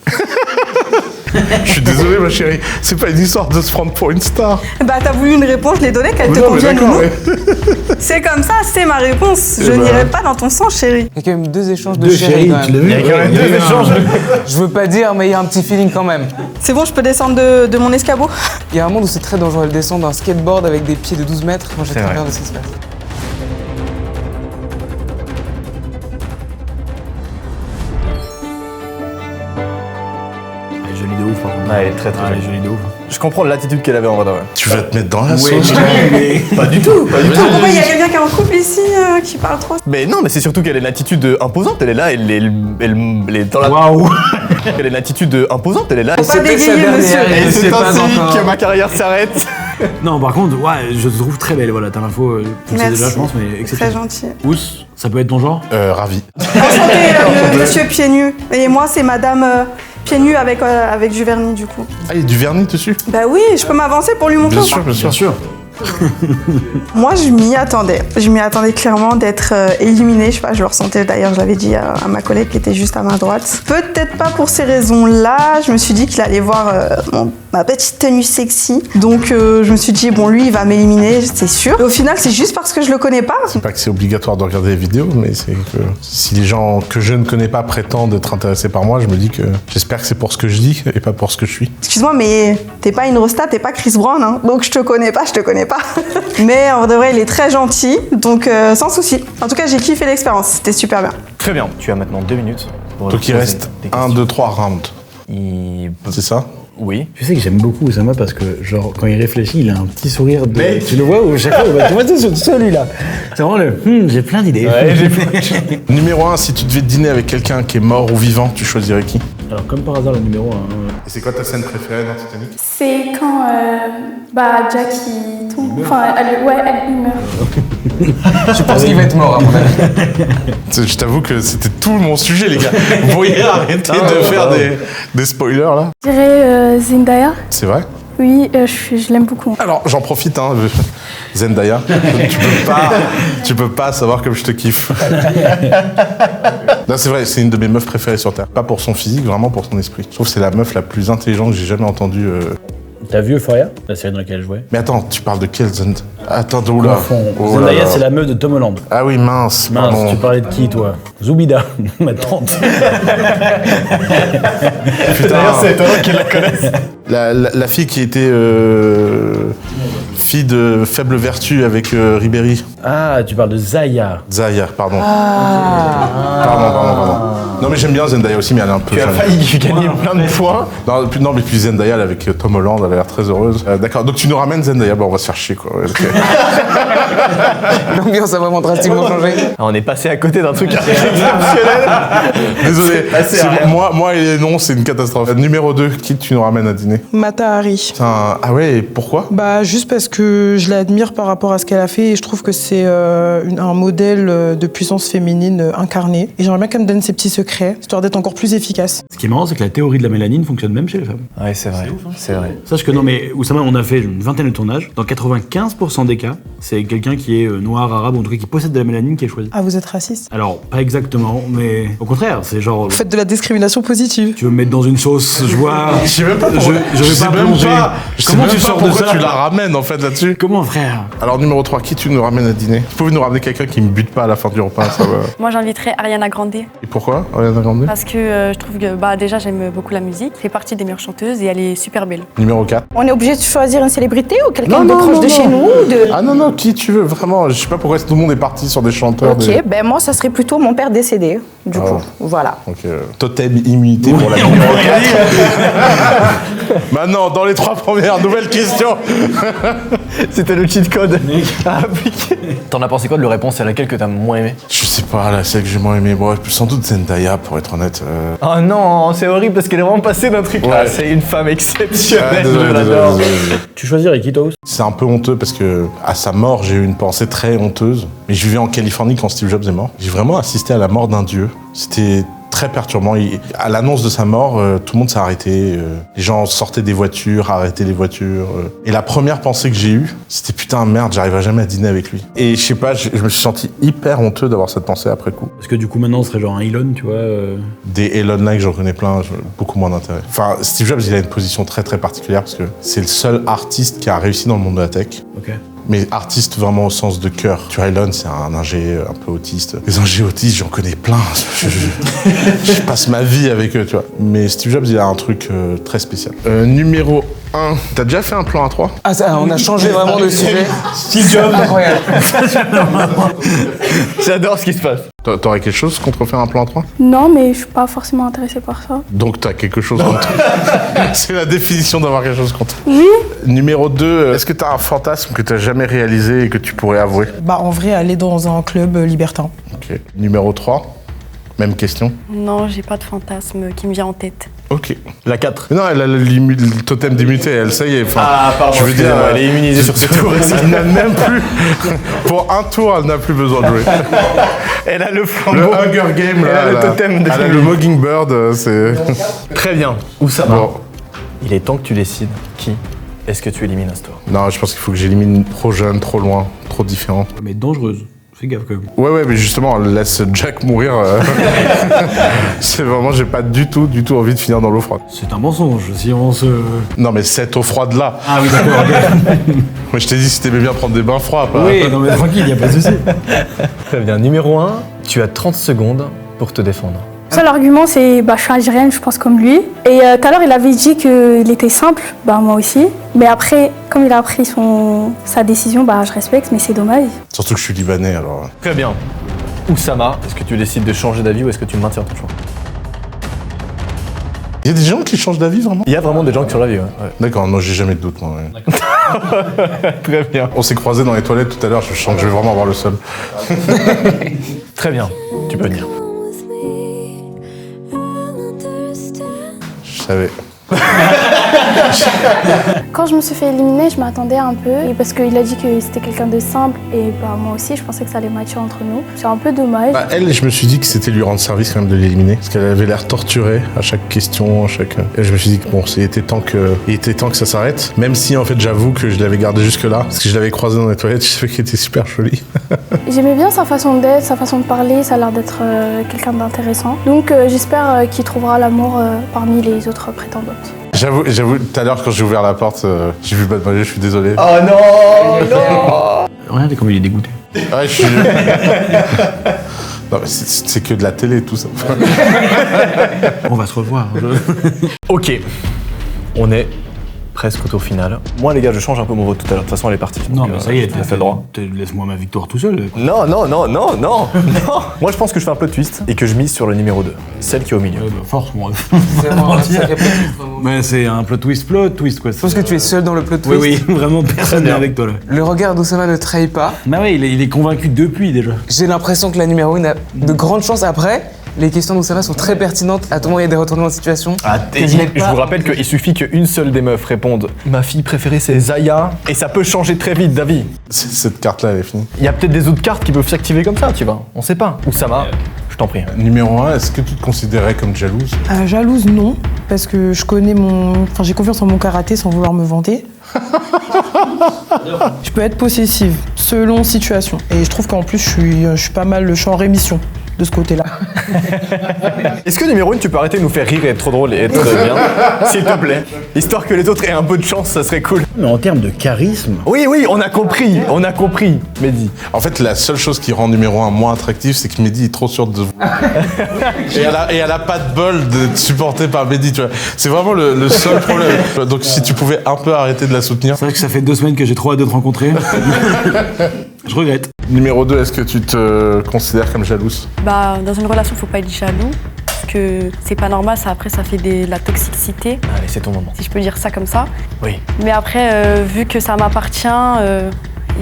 Je suis désolé, ma chérie. C'est pas une histoire de se prendre pour une star. Bah t'as voulu une réponse, je l'ai donnée, qu'elle te Non, mais convienne ou d'accord, non. mais- C'est comme ça, c'est ma réponse. Je ben. n'irai pas dans ton sens, chérie. Il y a quand même 2 échanges de Deux chéri chéris, quand même. tu l'as vu? Il y a quand même deux échanges. Je veux pas dire, mais il y a un petit feeling quand même. C'est bon, je peux descendre de mon escabeau? Il y a un monde où c'est très dangereux de descendre d'un skateboard avec des pieds de 12 mètres. Moi j'ai C'est très vrai. peur de ce qui se passe. Elle est jolie de ouf, par contre. Ouais, elle est très très Elle est jolie. jolie de ouf. Je comprends l'attitude qu'elle avait en vrai. Tu vas te mettre dans la Ouais, sauce. Pas du tout, pas du tout. Pourquoi il y a quelqu'un qui est en couple ici qui parle trop? Mais non, mais c'est surtout qu'elle a une attitude imposante. Elle est là, elle est dans la. Waouh. Elle a une attitude imposante. Elle est là. Faut pas bégayer, monsieur. Et je c'est sais pas ainsi encore. que ma carrière s'arrête. Non, par contre, ouais, je te trouve très belle. Voilà, t'as l'info, tu le sais Merci. déjà, je pense, mais Très exceptionnel. gentil. Ous, ça peut être ton genre? Ravi. Enchanté, monsieur pieds nus. Et moi, c'est madame pieds nus avec du vernis, du coup. Ah, il y a du vernis dessus? Bah oui, je peux m'avancer pour lui montrer Bien ou sûr, pas? bien sûr. Bien sûr. Moi, je m'y attendais. Je m'y attendais clairement d'être éliminée. Je sais pas, je le ressentais d'ailleurs, je l'avais dit à ma collègue qui était juste à ma droite. Peut-être pas pour ces raisons-là. Je me suis dit qu'il allait voir ma petite tenue sexy. Donc, je me suis dit, bon, lui, il va m'éliminer, c'est sûr. Et au final, c'est juste parce que je le connais pas. C'est pas que c'est obligatoire de regarder les vidéos, mais c'est que si les gens que je ne connais pas prétendent être intéressés par moi, je me dis que j'espère que c'est pour ce que je dis et pas pour ce que je suis. Excuse-moi, mais t'es pas une rosta, t'es pas Chris Brown, hein. Donc je te connais pas. Mais en vrai, il est très gentil, donc sans souci. En tout cas, j'ai kiffé l'expérience, c'était super bien. Très bien. Tu as maintenant 2 minutes. Pour Donc il poser reste des 1, questions. 2, 3 rounds. C'est ça? Oui. Tu sais que j'aime beaucoup Oussama parce que, genre, quand il réfléchit, il a un petit sourire de. Mais tu le vois ou chaque fois, tu vois, c'est celui-là. C'est vraiment le. J'ai plein d'idées. Ouais, j'ai Numéro 1, si tu devais dîner avec quelqu'un qui est mort ou vivant, tu choisirais qui? Alors, comme par hasard, le numéro 1. Et c'est quoi ta scène préférée dans Titanic? C'est quand Jackie tombe. Enfin, elle meurt. Je pense qu'il va être mort à mon avis. Je t'avoue que c'était tout mon sujet, les gars. Vous pourriez arrêter de faire des spoilers, là? Je dirais Zendaya. C'est vrai? Oui, je l'aime beaucoup. Alors, j'en profite, hein, Zendaya. tu peux pas savoir comme je te kiffe. Non, c'est vrai, c'est une de mes meufs préférées sur Terre. Pas pour son physique, vraiment pour son esprit. Je trouve que c'est la meuf la plus intelligente que j'ai jamais entendue. T'as vu Euphoria? La série dans laquelle elle jouait? Mais attends, tu parles de quelle Zendaya? Attends, oula. Oh là Zendaya, là. c'est la meuf de Tom Holland. Ah oui, mince, Mince, pardon. tu parlais de qui, toi? Zoubida, ma tante. D'ailleurs, c'est étonnant qu'il la connaisse. La fille qui était fille de faible vertu avec Ribéry. Ah, tu parles de Zaya. Zaya, pardon. Pardon. Non mais j'aime bien Zendaya aussi, mais elle est un peu... Tu as failli gagner plein de points. Non, mais puis Zendaya, elle, avec Tom Holland, elle a l'air très heureuse. D'accord, donc tu nous ramènes Zendaya, bon on va se faire chier quoi. Ouais, ok. L'ambiance a vraiment drastiquement changé. On est passé à côté d'un truc exceptionnel. Désolé, passé à rien. moi et les noms, c'est une catastrophe. Numéro 2, qui tu nous ramènes à dîner? Mata Hari. Ah ouais, et pourquoi? Bah juste parce que je l'admire par rapport à ce qu'elle a fait et je trouve que c'est un modèle de puissance féminine incarnée. Et j'aimerais bien qu'elle me donne ses petits secrets, histoire d'être encore plus efficace. Ce qui est marrant, c'est que la théorie de la mélanine fonctionne même chez les femmes. Ouais, c'est vrai. C'est vrai. Sache que non, mais Oussama, on a fait une vingtaine de tournages. Dans 95% des cas, c'est quelqu'un qui est noir, arabe, ou en tout cas qui possède de la mélanine qui est choisi. Ah, vous êtes raciste? Alors, pas exactement, mais au contraire, c'est genre. Vous faites de la discrimination positive. Tu veux me mettre dans une sauce, je vois. Je sais même pas pourquoi. Je vais pas plonger. Comment tu sors sors de ça? Tu la ramènes en fait là-dessus? Comment, frère? Alors numéro 3, qui tu nous ramènes à dîner? Vous pouvez nous ramener quelqu'un qui me bute pas à la fin du repas, ça va. Moi, j'inviterais Ariana Grande Et pourquoi Ariana Grande? parce que je trouve que déjà j'aime beaucoup la musique, elle fait partie des meilleures chanteuses et elle est super belle. Numéro 4. On est obligé de choisir une célébrité ou quelqu'un Non, de non, proche non, de non. chez nous ou de... Ah non, qui tu veux, vraiment. Je sais pas pourquoi tout le monde est parti sur des chanteurs. Ok, ben moi ça serait plutôt mon père décédé, du coup, voilà. Donc totem immunité pour la numéro 4. Maintenant, dans les 3 premières, nouvelle question. C'était le cheat code à appliquer. T'en as pensé quoi de la réponse à laquelle que t'as moins aimé? Je sais pas, là, celle que j'ai moins aimé. Bon, sans doute Zendaya, pour être honnête. Oh non, c'est horrible parce qu'elle est vraiment passée d'un truc. Ouais. Ah, c'est une femme exceptionnelle, Désolé, je l'adore. désolé. Tu choisirais qui, toi? C'est un peu honteux parce que à sa mort, j'ai eu une pensée très honteuse. Mais je vivais en Californie quand Steve Jobs est mort. J'ai vraiment assisté à la mort d'un dieu. C'était très perturbant. À l'annonce de sa mort, tout le monde s'est arrêté. Les gens sortaient des voitures, arrêtaient les voitures. Et la première pensée que j'ai eue, c'était putain, merde, j'arriverai jamais à dîner avec lui. Et je sais pas, je me suis senti hyper honteux d'avoir cette pensée après coup. Parce que du coup, maintenant, on serait genre un Elon, tu vois. Des Elon Musk, j'en connais plein, beaucoup moins d'intérêt. Enfin, Steve Jobs, il a une position très très particulière parce que c'est le seul artiste qui a réussi dans le monde de la tech. Ok. Mais artiste vraiment au sens de cœur. Tu vois, Elon, c'est un ingé un peu autiste. Les ingés autistes, j'en connais plein. Je passe ma vie avec eux, tu vois. Mais Steve Jobs, il a un truc très spécial. Numéro 1. T'as déjà fait un plan A3? Ah, on a changé vraiment de sujet. Steve Jobs. Incroyable. J'adore ce qui se passe. T'aurais quelque chose contre faire un plan A3? Non, mais je suis pas forcément intéressée par ça. Donc t'as quelque chose contre. C'est la définition d'avoir quelque chose contre. Oui. Numéro 2. Est-ce que t'as un fantasme que t'as jamais réalisé et que tu pourrais avouer? Bah en vrai, aller dans un club libertin. Ok. Numéro 3. Même question. Non, j'ai pas de fantasme qui me vient en tête. Ok. La 4. Non, elle a le totem d'immunité, elle, ça y est. Ah, pardon, je veux dire, elle est immunisée sur ce tour. Elle n'a même plus. Pour un tour, elle n'a plus besoin de jouer. Elle a le Le flambeau. Hunger Game, Elle là. a le totem de Elle a le Mockingbird, c'est. Très bien. Oussama. Bon. Il est temps que tu décides qui est-ce que tu élimines à ce tour. Non, je pense qu'il faut que j'élimine trop jeune, trop loin, trop différent. Mais dangereuse. Fais gaffe quand même. Ouais, mais justement, laisse Jack mourir. C'est vraiment, j'ai pas du tout envie de finir dans l'eau froide. C'est un mensonge, si on se... Non, mais cette eau froide là. Ah oui, d'accord, ok. Moi, je t'ai dit si t'aimais bien prendre des bains froids. Pas... Oui, non mais tranquille, y a pas de souci. Très bien. Numéro 1, tu as 30 secondes pour te défendre. Le seul argument, c'est je suis algérienne, je pense comme lui. Et tout à l'heure, il avait dit qu'il était simple, moi aussi. Mais après, comme il a pris sa décision, je respecte, mais c'est dommage. Surtout que je suis libanais, alors. Très bien. Oussama, est-ce que tu décides de changer d'avis ou est-ce que tu maintiens ton choix? Il y a des gens qui changent d'avis, vraiment? Il y a vraiment des gens qui changent d'avis, ouais. D'accord, non, j'ai jamais de doute, moi. Ouais. Très bien. On s'est croisés dans les toilettes tout à l'heure, je sens que je vais vraiment avoir le seum. Très bien. Tu peux venir. Je savais. Quand je me suis fait éliminer, je m'attendais un peu. Et parce qu'il a dit que c'était quelqu'un de simple. Et moi aussi, je pensais que ça allait matcher entre nous. C'est un peu dommage. Elle, je me suis dit que c'était lui rendre service quand même de l'éliminer. Parce qu'elle avait l'air torturée à chaque question, à chaque... Et je me suis dit que bon, il était temps que ça s'arrête. Même si, en fait, j'avoue que je l'avais gardé jusque-là. Parce que je l'avais croisé dans les toilettes, je savais qu'il était super joli. J'aimais bien sa façon d'être, sa façon de parler. Ça a l'air d'être quelqu'un d'intéressant. Donc, j'espère qu'il trouvera l'amour parmi les autres prétendantes. J'avoue, tout à l'heure, quand j'ai ouvert la porte, j'ai vu Bad Bunny, je suis désolé. Oh non, non. Regardez comme il est dégoûté. Ouais, je suis... Non, mais c'est que de la télé, tout ça. On va se revoir. Ok. On est presque au tour final. Moi, les gars, je change un peu mon vote tout à l'heure. De toute façon, elle est partie. Non, mais ça y est, t'as fait le droit. Laisse-moi ma victoire tout seul. Non. Moi, je pense que je fais un peu de twist et que je mise sur le numéro 2. Celle qui est au milieu. Force, moi. C'est vraiment un sacré plot twist, vraiment. Mais c'est un plot twist, quoi. Je pense que tu es seul dans le plot twist. Oui, vraiment, personne n'est avec toi là. Le regard d'Oussama ne trahit pas. Bah ouais, il est convaincu depuis déjà. J'ai l'impression que la numéro 1 a de grandes chances après. Les questions d'Oussama sont très pertinentes. À tout moment, il y a des retournements de situation. Je vous rappelle qu'il suffit qu'une seule des meufs réponde « Ma fille préférée, c'est Zaya » et ça peut changer très vite d'avis. Cette carte-là, elle est finie. Il y a peut-être des autres cartes qui peuvent s'activer comme ça, tu vois. On sait pas. Oussama, je t'en prie. Numéro 1, est-ce que tu te considérais comme jalouse? Jalouse, non, parce que j'ai confiance en mon karaté sans vouloir me vanter. Je peux être possessive, selon situation. Et je trouve qu'en plus, je suis pas mal, je suis en rémission de ce côté-là. Est-ce que numéro 1, tu peux arrêter de nous faire rire et être trop drôle et être bien, s'il te plaît? Histoire que les autres aient un peu de chance, ça serait cool. Mais en termes de charisme... Oui, on a compris, Mehdi. En fait, la seule chose qui rend numéro 1 moins attractif, c'est que Mehdi est trop sûr de vous. et elle a pas de bol d'être supportée par Mehdi, tu vois. C'est vraiment le seul problème. Donc si tu pouvais un peu arrêter de la soutenir. C'est vrai que ça fait 2 semaines que j'ai trop hâte de te rencontrer. Je regrette. Numéro 2, est-ce que tu te considères comme jalouse? Dans une relation, faut pas être jaloux. Parce que c'est pas normal, ça après ça fait de la toxicité, Allez, c'est ton moment. si je peux dire ça comme ça. Oui. Mais après, vu que ça m'appartient,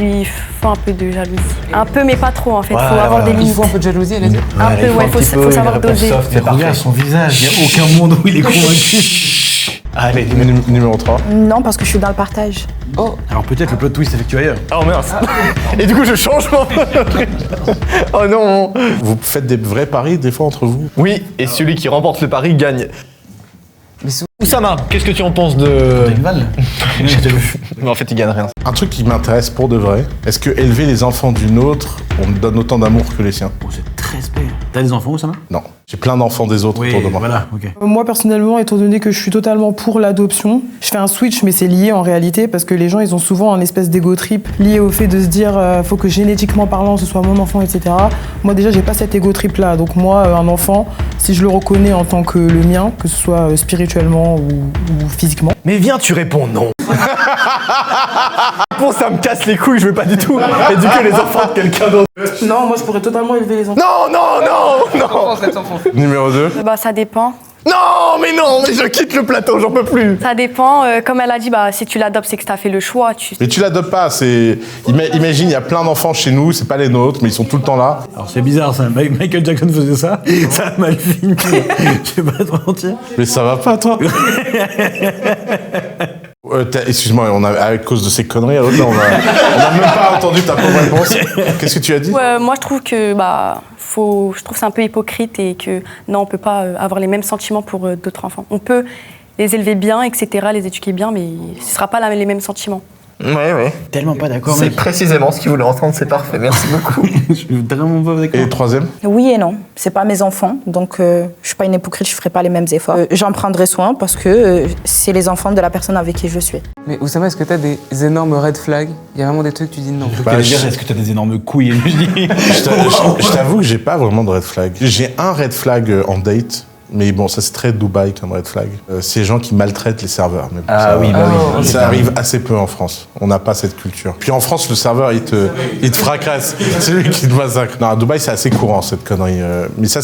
il faut un peu de jalousie. Un peu, mais pas trop en fait, Voilà, faut avoir des voilà. limites. Il faut un peu de jalousie, elle a dit. Un peu, ouais, faut savoir doser. C'est parfait. Regarde son visage, il n'y a aucun monde où il est convaincu. Allez, Numéro 3. Non, parce que je suis dans le partage. Alors peut-être le plot twist effectué ailleurs. oh mince. Et du coup, je change mon oh non. Vous faites des vrais paris des fois entre vous? Oui, et celui qui remporte le pari gagne. Mais Oussama, qu'est-ce que tu en penses de... T'as une balle. Mais en fait, il gagne rien. Un truc qui m'intéresse pour de vrai, est-ce que élever les enfants d'une autre, on me donne autant d'amour que les siens? Oh, c'est très spé. T'as des enfants, Oussama? Non. J'ai plein d'enfants des autres Oui, autour de moi. voilà, ok. Moi personnellement, étant donné que je suis totalement pour l'adoption, je fais un switch, mais c'est lié en réalité parce que les gens ils ont souvent un espèce d'ego trip lié au fait de se dire faut que génétiquement parlant ce soit mon enfant, etc. Moi déjà j'ai pas cet ego trip là, donc moi un enfant, si je le reconnais en tant que le mien, que ce soit spirituellement ou physiquement. Mais viens, tu réponds non. Bon, ça me casse les couilles, je veux pas du tout éduquer les enfants de quelqu'un d'autre. Non, moi je pourrais totalement élever les enfants. Non, non, non, non. Numéro 2. Bah ça dépend. Non, mais je quitte le plateau, j'en peux plus. Ça dépend, comme elle a dit, bah si tu l'adoptes, c'est que t'as fait le choix. Mais tu l'adoptes pas, c'est... Imagine, il y a plein d'enfants chez nous, c'est pas les nôtres, mais ils sont tout le temps là. Alors c'est bizarre ça, Michael Jackson faisait ça, ça a mal fini. Je vais pas te mentir. Mais ça va pas, toi? Excuse-moi, à cause de ces conneries, à l'autre, là, on a même pas entendu ta pauvre réponse. Qu'est-ce que tu as dit? Ouais, moi je trouve que je trouve c'est un peu hypocrite et que non, on peut pas avoir les mêmes sentiments pour d'autres enfants. On peut les élever bien, etc., les éduquer bien, mais ce sera pas les mêmes sentiments. Ouais. Tellement pas d'accord, C'est mec. précisément ce qu'il voulait entendre, c'est parfait, merci beaucoup. Je suis vraiment pas d'accord. Et le troisième? Oui et non, c'est pas mes enfants, donc je suis pas une hypocrite, je ferai pas les mêmes efforts. J'en prendrai soin parce que c'est les enfants de la personne avec qui je suis. Mais Oussama, est-ce que t'as des énormes red flags? Il y a vraiment des trucs que tu dis non. Est-ce que t'as des énormes couilles? Je t'avoue que j'ai pas vraiment de red flag. J'ai un red flag en date. Mais bon, ça c'est très Dubaï comme red flag. C'est les gens qui maltraitent les serveurs. Mais bon, ça arrive assez peu en France. On n'a pas cette culture. Puis en France, le serveur, il te fracasse. C'est lui qui te massacre. Non, à Dubaï, c'est assez courant cette connerie. Mais ça,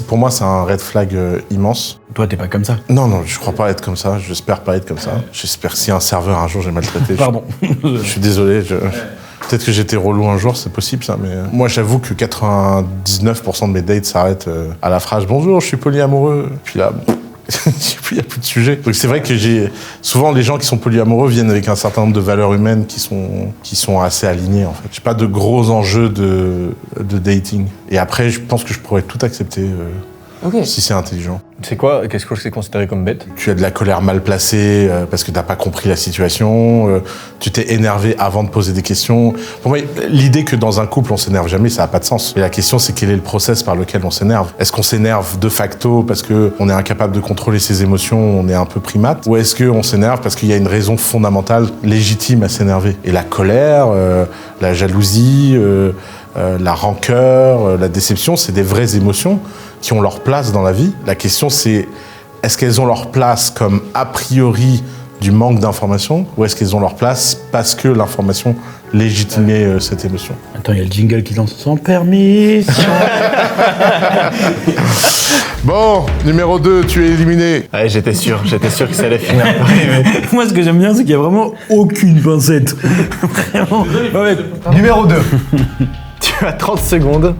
pour moi, c'est un red flag immense. Toi, t'es pas comme ça. Non, je crois pas être comme ça. J'espère pas être comme ça. J'espère que si un serveur un jour j'ai maltraité. Pardon. Je suis désolé. Peut-être que j'étais relou un jour, c'est possible ça, mais moi j'avoue que 99% de mes dates s'arrêtent à la phrase « Bonjour, je suis polyamoureux ». Puis là, il n'y a plus de sujet. Donc c'est vrai que souvent les gens qui sont polyamoureux viennent avec un certain nombre de valeurs humaines qui sont assez alignées en fait. J'ai pas de gros enjeux de dating. Et après, je pense que je pourrais tout accepter si c'est intelligent. C'est quoi? Qu'est-ce que c'est considéré comme bête? Tu as de la colère mal placée parce que t'as pas compris la situation, tu t'es énervé avant de poser des questions. Pour moi, l'idée que dans un couple on s'énerve jamais, ça a pas de sens. Et la question c'est quel est le process par lequel on s'énerve? Est-ce qu'on s'énerve de facto parce que on est incapable de contrôler ses émotions, on est un peu primate? Ou est-ce qu'on s'énerve parce qu'il y a une raison fondamentale, légitime à s'énerver? Et la colère, la jalousie, la rancœur, la déception, c'est des vraies émotions qui ont leur place dans la vie. La question c'est, est-ce qu'elles ont leur place comme a priori du manque d'information ou est-ce qu'elles ont leur place parce que l'information légitimait cette émotion? Attends, il y a le jingle qui lance sans permis. Bon, numéro 2, tu es éliminé. Ouais, j'étais sûr que ça allait finir. Moi, ce que j'aime bien, c'est qu'il y a vraiment aucune pincette. Vraiment. Ouais. Numéro 2. Tu as 30 secondes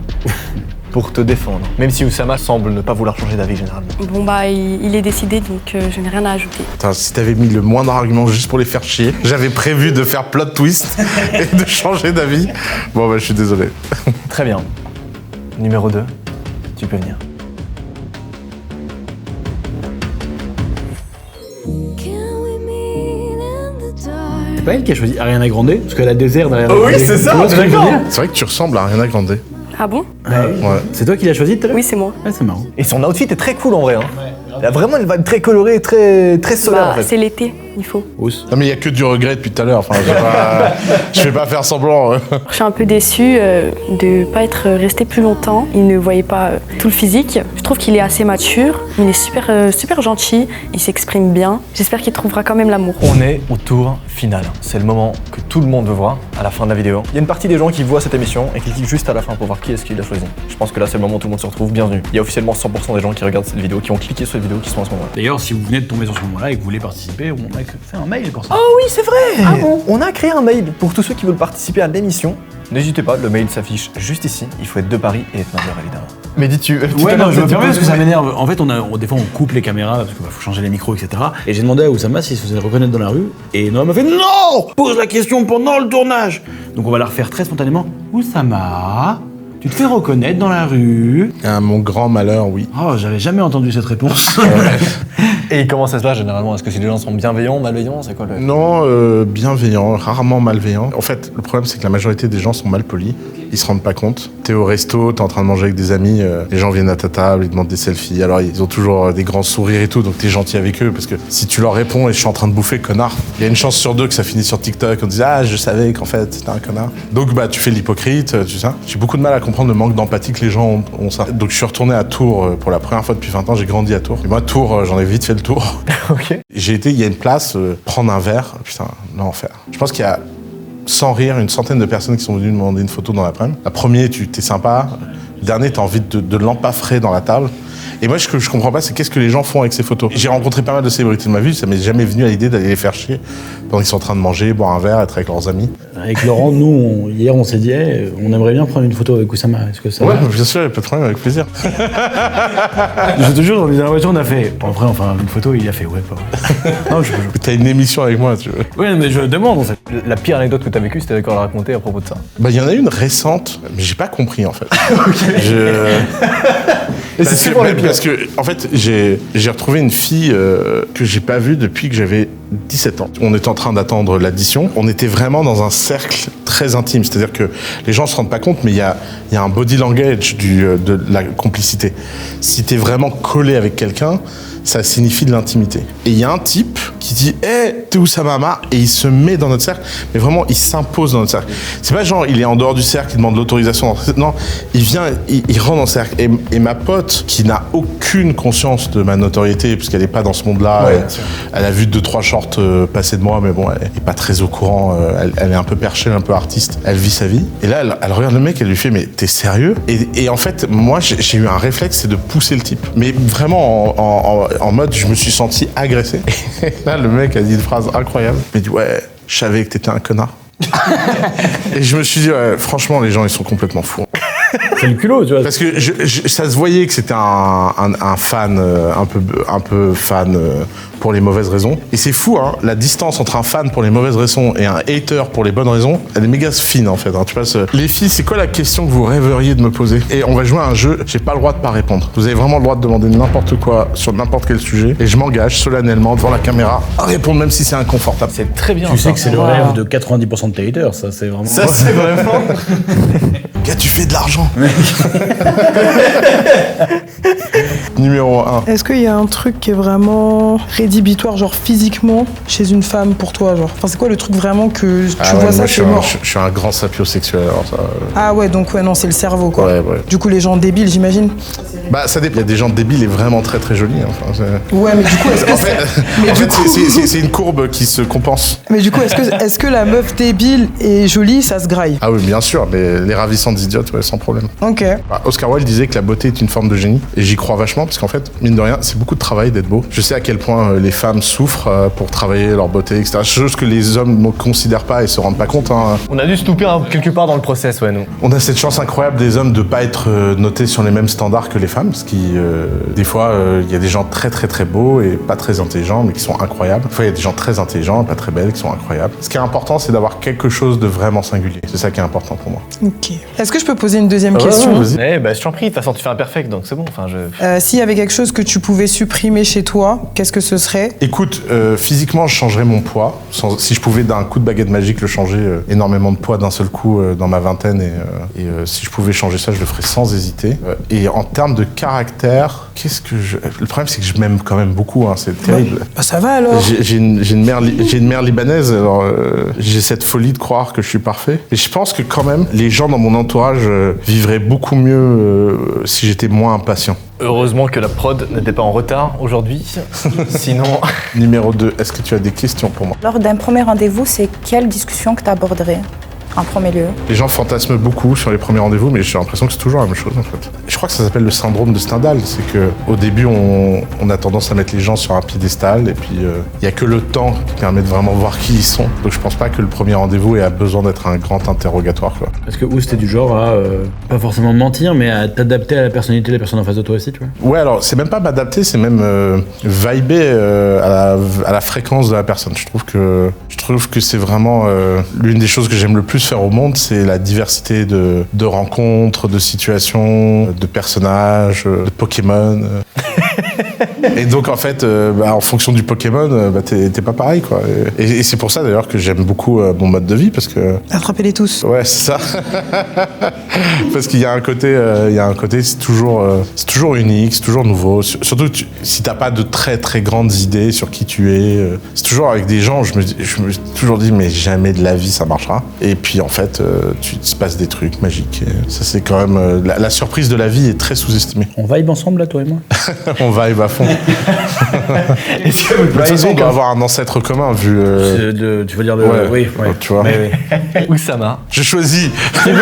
pour te défendre, même si Oussama semble ne pas vouloir changer d'avis généralement. Bon bah il est décidé, donc je n'ai rien à ajouter. Attends, si t'avais mis le moindre argument juste pour les faire chier, j'avais prévu de faire plot twist et de changer d'avis. Bon bah je suis désolé. Très bien. Numéro 2, tu peux venir. C'est pas elle qui a choisi Ariana Grande, parce qu'elle a Désert derrière. Oh oui, c'est ça, Tu vois ce que je veux d'accord. dire? C'est vrai que tu ressembles à Ariana Grande. Ah bon? Ouais. C'est toi qui l'as choisi tout à l'heure? Oui, c'est moi. Ah, c'est marrant. Et son outfit est très cool en vrai. Hein. Il a vraiment une vibe très colorée, très solaire en fait. C'est l'été, il faut. Ous. Non mais il y a que du regret depuis tout à l'heure. Enfin, je vais pas faire semblant. Je suis un peu déçue de pas être resté plus longtemps. Il ne voyait pas tout le physique. Je trouve qu'il est assez mature. Il est super gentil. Il s'exprime bien. J'espère qu'il trouvera quand même l'amour. On est au tour final. C'est le moment que tout le monde veut voir. à la fin de la vidéo. Il y a une partie des gens qui voient cette émission et qui cliquent juste à la fin pour voir qui est-ce qu'il a choisi. Je pense que là c'est le moment où tout le monde se retrouve, bienvenue. Il y a officiellement 100% des gens qui regardent cette vidéo, qui ont cliqué sur cette vidéo, qui sont à ce moment-là. D'ailleurs, si vous venez de tomber sur ce moment-là et que vous voulez participer, on a fait un mail pour ça. Oh oui, c'est vrai. On a créé un mail pour tous ceux qui veulent participer à l'émission. N'hésitez pas, le mail s'affiche juste ici. Il faut être de Paris et être majeur évidemment. Mais dis-tu... Ouais, non, je me permets parce que ça m'énerve. En fait, des fois, on coupe les caméras parce qu'il faut changer les micros, etc. Et j'ai demandé à Oussama s'il se faisait reconnaître dans la rue. Et Noah m'a fait non, pose la question pendant le tournage. Donc on va la refaire très spontanément. Oussama, tu te fais reconnaître dans la rue? À mon grand malheur, oui. Oh, j'avais jamais entendu cette réponse. Et comment ça se passe généralement? Est-ce que si les gens sont bienveillants, malveillants, c'est quoi le... Non, bienveillants, rarement malveillants. En fait, le problème, c'est que la majorité des gens sont mal polis. Ils se rendent pas compte. T'es au resto, t'es en train de manger avec des amis, les gens viennent à ta table, ils demandent des selfies. Alors, ils ont toujours des grands sourires et tout, donc t'es gentil avec eux. Parce que si tu leur réponds et je suis en train de bouffer, connard, il y a une chance sur deux que ça finisse sur TikTok. On dit ah, je savais qu'en fait, c'était un connard. Donc, bah, tu fais l'hypocrite, tu sais. J'ai beaucoup de mal à comprendre le manque d'empathie que les gens ont ça. Donc, je suis retourné à Tours pour la première fois depuis 20 ans. J'ai grandi à Tours. Et moi, Tours, j'en ai vite fait le tour. Ok. J'ai été, il y a une place, prendre un verre, putain, l'enfer. Je pense qu'il y a, sans rire, une centaine de personnes qui sont venues me demander une photo dans l'après-midi. La première, t'es sympa. Le dernier, t'as envie de l'empafrer dans la table. Et moi, ce que je comprends pas, c'est qu'est-ce que les gens font avec ces photos. J'ai rencontré pas mal de célébrités de ma vie, ça m'est jamais venu à l'idée d'aller les faire chier pendant qu'ils sont en train de manger, boire un verre, être avec leurs amis. Avec Laurent, nous, hier, on s'est dit, on aimerait bien prendre une photo avec Oussama. Est-ce que ça Ouais, va? bien sûr, il n'y a pas de problème, avec plaisir. Je te jure, on est dans la voiture, on a fait. Bon, après, enfin, une photo, il a fait, ouais, pas vrai. Non, T'as une émission avec moi, tu veux. Ouais, mais je demande, en fait. La pire anecdote que t'as vécue, c'était d'accord à la raconter à propos de ça. Bah, il y en a une récente, mais j'ai pas compris, en fait. Et c'est souvent les pires. Parce que, en fait, j'ai retrouvé une fille que j'ai pas vue depuis que j'avais 17 ans. On était en train d'attendre l'addition. On était vraiment dans un cercle très intime. C'est-à-dire que les gens se rendent pas compte, mais il y a un body language de la complicité. Si t'es vraiment collé avec quelqu'un, ça signifie de l'intimité. Et il y a un type qui dit « Hey, t'es où ça, maman ?» Et il se met dans notre cercle, mais vraiment, il s'impose dans notre cercle. C'est pas genre, il est en dehors du cercle, il demande l'autorisation. Non, il vient, il rentre dans le cercle. Et ma pote, qui n'a aucune conscience de ma notoriété, puisqu'elle est pas dans ce monde-là, ouais, elle a vu 2-3 shorts passer de moi, mais bon, elle est pas très au courant. Elle est un peu perchée, un peu artiste. Elle vit sa vie. Et là, elle regarde le mec, elle lui fait « Mais t'es sérieux ?» Et en fait, moi, j'ai eu un réflexe, c'est de pousser le type. Mais vraiment en mode, je me suis senti agressé. Et là, le mec a dit une phrase incroyable. Il m'a dit « Ouais, je savais que t'étais un connard. » Et je me suis dit, ouais, franchement, les gens, ils sont complètement fous. C'est le culot, tu vois. Parce que ça se voyait que c'était un fan, un peu fan pour les mauvaises raisons. Et c'est fou, hein, la distance entre un fan pour les mauvaises raisons et un hater pour les bonnes raisons, elle est méga fine, en fait. Hein. Tu passes, les filles, c'est quoi la question que vous rêveriez de me poser? Et on va jouer à un jeu, j'ai pas le droit de pas répondre. Vous avez vraiment le droit de demander n'importe quoi sur n'importe quel sujet. Et je m'engage solennellement devant la caméra à répondre, même si c'est inconfortable. C'est très bien. Tu sais que c'est le rêve de 90% de tes haters, ça, c'est vraiment... Ça, c'est vraiment... Gars, tu fais de l'argent. Numéro 1. Est-ce qu'il y a un truc qui est vraiment rédhibitoire, genre physiquement, chez une femme pour toi, genre? Enfin, c'est quoi le truc vraiment que tu vois ça, c'est mort? Je suis un grand sapiosexuel, alors ça... Ah ouais, donc ouais, non, c'est le cerveau, quoi. Ouais, ouais. Du coup, les gens débiles, j'imagine? Bah, ça dépend. Il y a des gens débiles et vraiment très très jolis. Enfin, ouais, mais du coup, est-ce que c'est une courbe qui se compense. Mais du coup, est-ce que la meuf débile et jolie, ça se graille? Ah oui, bien sûr, mais les ravissantes idiotes, ouais, sans problème. Ok. Bah, Oscar Wilde disait que la beauté est une forme de génie, et j'y crois vachement, parce qu'en fait, mine de rien, c'est beaucoup de travail d'être beau. Je sais à quel point les femmes souffrent pour travailler leur beauté, etc. Chose que les hommes ne considèrent pas et se rendent pas compte. Hein. On a dû se louper quelque part dans le process, ouais, nous. On a cette chance incroyable des hommes de pas être notés sur les mêmes standards que les femmes, parce qu'il des fois, il y a des gens très très très beaux et pas très intelligents, mais qui sont incroyables. Des fois, il y a des gens très intelligents et pas très belles qui sont incroyables. Ce qui est important, c'est d'avoir quelque chose de vraiment singulier. C'est ça qui est important pour moi. Ok. Est-ce que je peux poser une deuxième question? Eh bah, je t'en prie, de toute façon, tu fais un perfect, donc c'est bon. Enfin, s'il y avait quelque chose que tu pouvais supprimer chez toi, qu'est-ce que ce serait? Écoute, physiquement, je changerais mon poids. Si je pouvais d'un coup de baguette magique le changer énormément de poids d'un seul coup dans ma vingtaine, et si je pouvais changer ça, je le ferais sans hésiter. Et en termes de caractère, le problème, c'est que je m'aime quand même beaucoup, hein, c'est terrible. Bah ça va alors. J'ai une mère libanaise, alors j'ai cette folie de croire que je suis parfait. Et je pense que quand même, les gens dans mon entourage vivraient beaucoup mieux si j'étais moins impatient. Heureusement que la prod n'était pas en retard aujourd'hui, sinon... Numéro 2, est-ce que tu as des questions pour moi? Lors d'un premier rendez-vous, c'est quelle discussion que tu aborderais? en premier lieu. Les gens fantasment beaucoup sur les premiers rendez-vous, mais j'ai l'impression que c'est toujours la même chose en fait. Je crois que ça s'appelle le syndrome de Stendhal. C'est qu'au début, on a tendance à mettre les gens sur un piédestal, et puis il n'y a que le temps qui permet de vraiment voir qui ils sont. Donc je pense pas que le premier rendez-vous ait besoin d'être un grand interrogatoire, quoi. Parce que c'était du genre à, pas forcément mentir, mais à t'adapter à la personnalité de la personne en face de toi aussi, tu vois. Ouais, alors c'est même pas m'adapter, c'est même vibrer à la fréquence de la personne. Je trouve que c'est vraiment l'une des choses que j'aime le plus faire au monde, c'est la diversité de rencontres, de situations, de personnages, de Pokémon. Et donc en fait, en fonction du Pokémon, t'es pas pareil, quoi. Et c'est pour ça d'ailleurs que j'aime beaucoup mon mode de vie, parce que... Attrapez-les tous. Ouais, c'est ça. Parce qu'il y a un côté, c'est toujours unique, c'est toujours nouveau. Surtout si t'as pas de très très grandes idées sur qui tu es. C'est toujours avec des gens, je me suis toujours dit, mais jamais de la vie ça marchera. Et puis en fait, il se passe des trucs magiques. Et ça, c'est quand même... la surprise de la vie est très sous-estimée. On vibe ensemble là, toi et moi? On vibe à fond. De toute façon, on doit avoir un ancêtre commun, vu... Tu veux dire le... Ouais, oui. tu vois. Oui. Oussama. Je choisis. Non.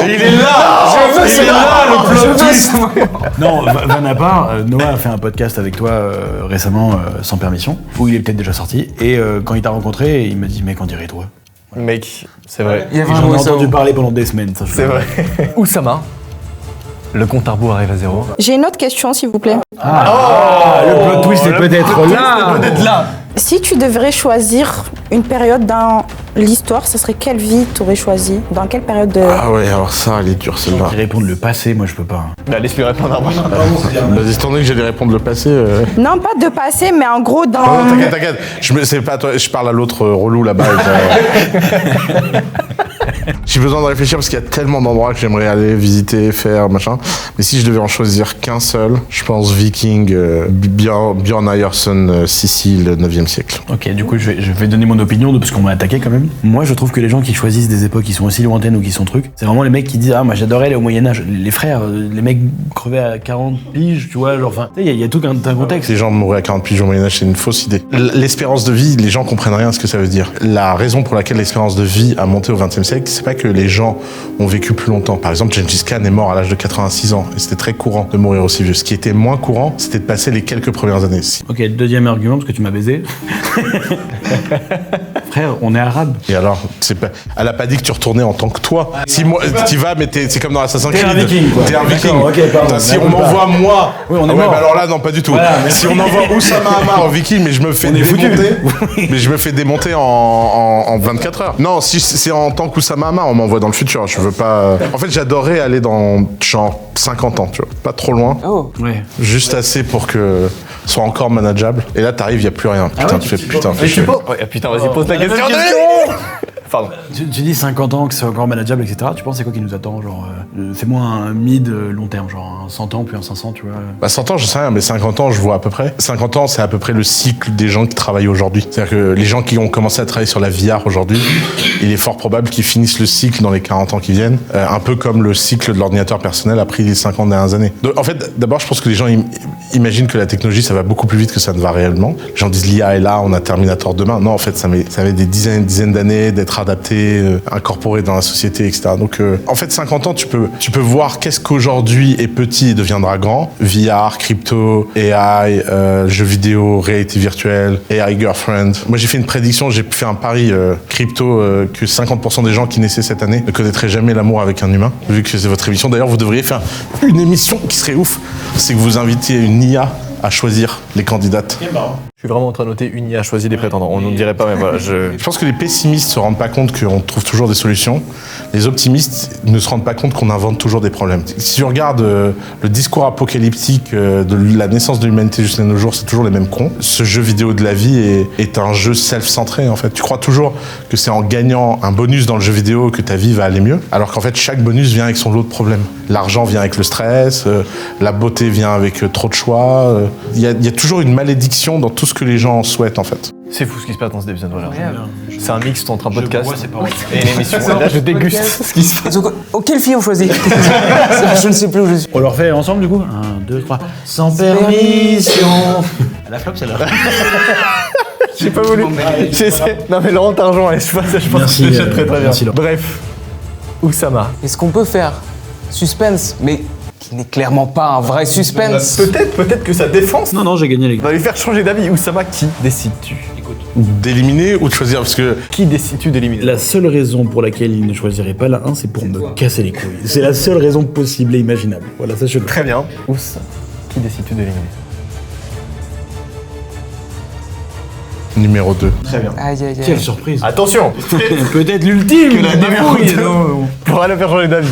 Il est là. Il est là, le plot twist. Non, van à part, Noah a fait un podcast avec toi récemment, sans permission, où il est peut-être déjà sorti. Et quand il t'a rencontré, il m'a dit, mec, on dirait toi. Mec, c'est vrai. Et j'en ai entendu parler pendant des semaines. Ça, C'est vrai. Oussama. Le compte à rebours arrive à 0. J'ai une autre question, s'il vous plaît. Le plot twist est peut-être là. Si tu devrais choisir une période dans l'histoire, ce serait quelle vie tu aurais choisi? Dans quelle période de... Ah ouais, alors ça, elle est dure, celle-là. Répondre le passé, moi je peux pas. Bah, laisse lui répondre à moi. Étant donné que j'allais répondre le passé... Non, pas de passé, mais en gros dans... Non, t'inquiète. C'est pas toi, je parle à l'autre relou là-bas. J'ai besoin de réfléchir parce qu'il y a tellement d'endroits que j'aimerais aller visiter, faire, machin. Mais si je devais en choisir qu'un seul, je pense Viking, Björn Iversen, Sicile, 9e siècle. Ok, du coup je vais donner mon opinion parce qu'on m'a attaqué quand même. Moi je trouve que les gens qui choisissent des époques qui sont aussi lointaines ou qui sont trucs, c'est vraiment les mecs qui disent moi j'adorais aller au Moyen-Âge. Les frères, les mecs crevaient à 40 piges, tu vois, genre, enfin, il y a tout un contexte. Les gens mouraient à 40 piges au Moyen-Âge, c'est une fausse idée. L'espérance de vie, les gens comprennent rien à ce que ça veut dire. La raison pour laquelle l'espérance de vie a monté au 20e siècle, c'est pas que les gens ont vécu plus longtemps. Par exemple, Gengis Khan est mort à l'âge de 86 ans et c'était très courant de mourir aussi vieux. Ce qui était moins courant, c'était de passer les quelques premières années. Ok, deuxième argument, parce que tu m'as baisé. Frère, on est arabe. Et alors, elle a pas dit que tu retournais en tant que toi. Si moi, tu vas, mais c'est comme dans Assassin's Creed. T'es un viking, quoi. T'es un viking. Ok, pardon. Si on m'envoie moi, oui, on est ouais, mort. bah alors là, non, pas du tout. Voilà, si on envoie Oussama Hamar en viking, mais je me fais démonter, en 24 heures. Non, si c'est en tant qu'Oussama Hamar, on m'envoie dans le futur. Je veux pas. En fait, j'adorais aller dans genre 50 ans, tu vois, pas trop loin. Oh. Ouais. Juste assez pour que soit encore manageable. Et là, t'arrives, y a plus rien. Putain, tu fais putain. Putain, vas-y, pose ta question. Pardon. Tu dis 50 ans, que c'est encore manageable, etc. Tu penses c'est quoi qui nous attend? Genre, fais-moi un mid long terme, genre un 100 ans puis un 500, tu vois. Bah 100 ans, je sais rien, mais 50 ans, je vois à peu près. 50 ans, c'est à peu près le cycle des gens qui travaillent aujourd'hui. C'est-à-dire que les gens qui ont commencé à travailler sur la VR aujourd'hui, il est fort probable qu'ils finissent le cycle dans les 40 ans qui viennent. Un peu comme le cycle de l'ordinateur personnel a pris les 50 dernières années. Donc, en fait, d'abord, je pense que les gens imaginent que la technologie, ça va beaucoup plus vite que ça ne va réellement. Les gens disent l'IA est là, on a Terminator demain. Non, en fait, ça met des dizaines d'années d'être adapté, incorporé dans la société, etc. Donc, en fait, 50 ans, tu peux voir qu'est-ce qu'aujourd'hui est petit et deviendra grand. VR, crypto, AI, jeux vidéo, réalité virtuelle, AI girlfriend. Moi, j'ai fait une prédiction, j'ai fait un pari crypto que 50% des gens qui naissaient cette année ne connaîtraient jamais l'amour avec un humain. Vu que c'est votre émission, d'ailleurs, vous devriez faire une émission qui serait ouf. C'est que vous invitiez une IA à choisir les candidates. Je suis vraiment en train de noter une IA choisit des prétendants. On ne dirait pas, mais voilà. Je pense que les pessimistes se rendent pas compte qu'on trouve toujours des solutions. Les optimistes ne se rendent pas compte qu'on invente toujours des problèmes. Si tu regardes le discours apocalyptique de la naissance de l'humanité jusqu'à nos jours, c'est toujours les mêmes cons. Ce jeu vidéo de la vie est un jeu self-centré, en fait. Tu crois toujours que c'est en gagnant un bonus dans le jeu vidéo que ta vie va aller mieux, alors qu'en fait, chaque bonus vient avec son lot de problèmes. L'argent vient avec le stress, la beauté vient avec trop de choix. Il y a toujours une malédiction dans tout ce que les gens souhaitent, en fait. C'est fou ce qui se passe dans cet épisode. Voilà. C'est un mix entre un podcast vois, et une émission. Là, je déguste ce qui se passe. Donc, quelle fille on choisit? Je ne sais plus où je suis. On le refait ensemble du coup 1, 2, 3. Sans permission. À la flop celle-là. J'ai pas voulu. Non mais Laurent t'as rejoint, je pense Merci, que c'est déjà très bien. merci, Laurent. Bref, Oussama. Est-ce qu'on peut faire suspense, mais qui n'est clairement pas un vrai suspense? Peut-être que sa défense Non, j'ai gagné les va gars. lui faire changer d'avis. Oussama, qui décides-tu? D'éliminer ou de choisir parce que Qui décides-tu d'éliminer? La seule raison pour laquelle il ne choisirait pas la 1, c'est pour me casser les couilles. C'est la seule raison possible et imaginable. Voilà, sachez-le. Très bien. Ous, qui décides-tu d'éliminer? numéro 2. Très bien. Aïe, aïe, Quelle aïe. surprise. Attention, Peut-être l'ultime. que la numéro fouille, 2 non. pourra le faire changer d'avis.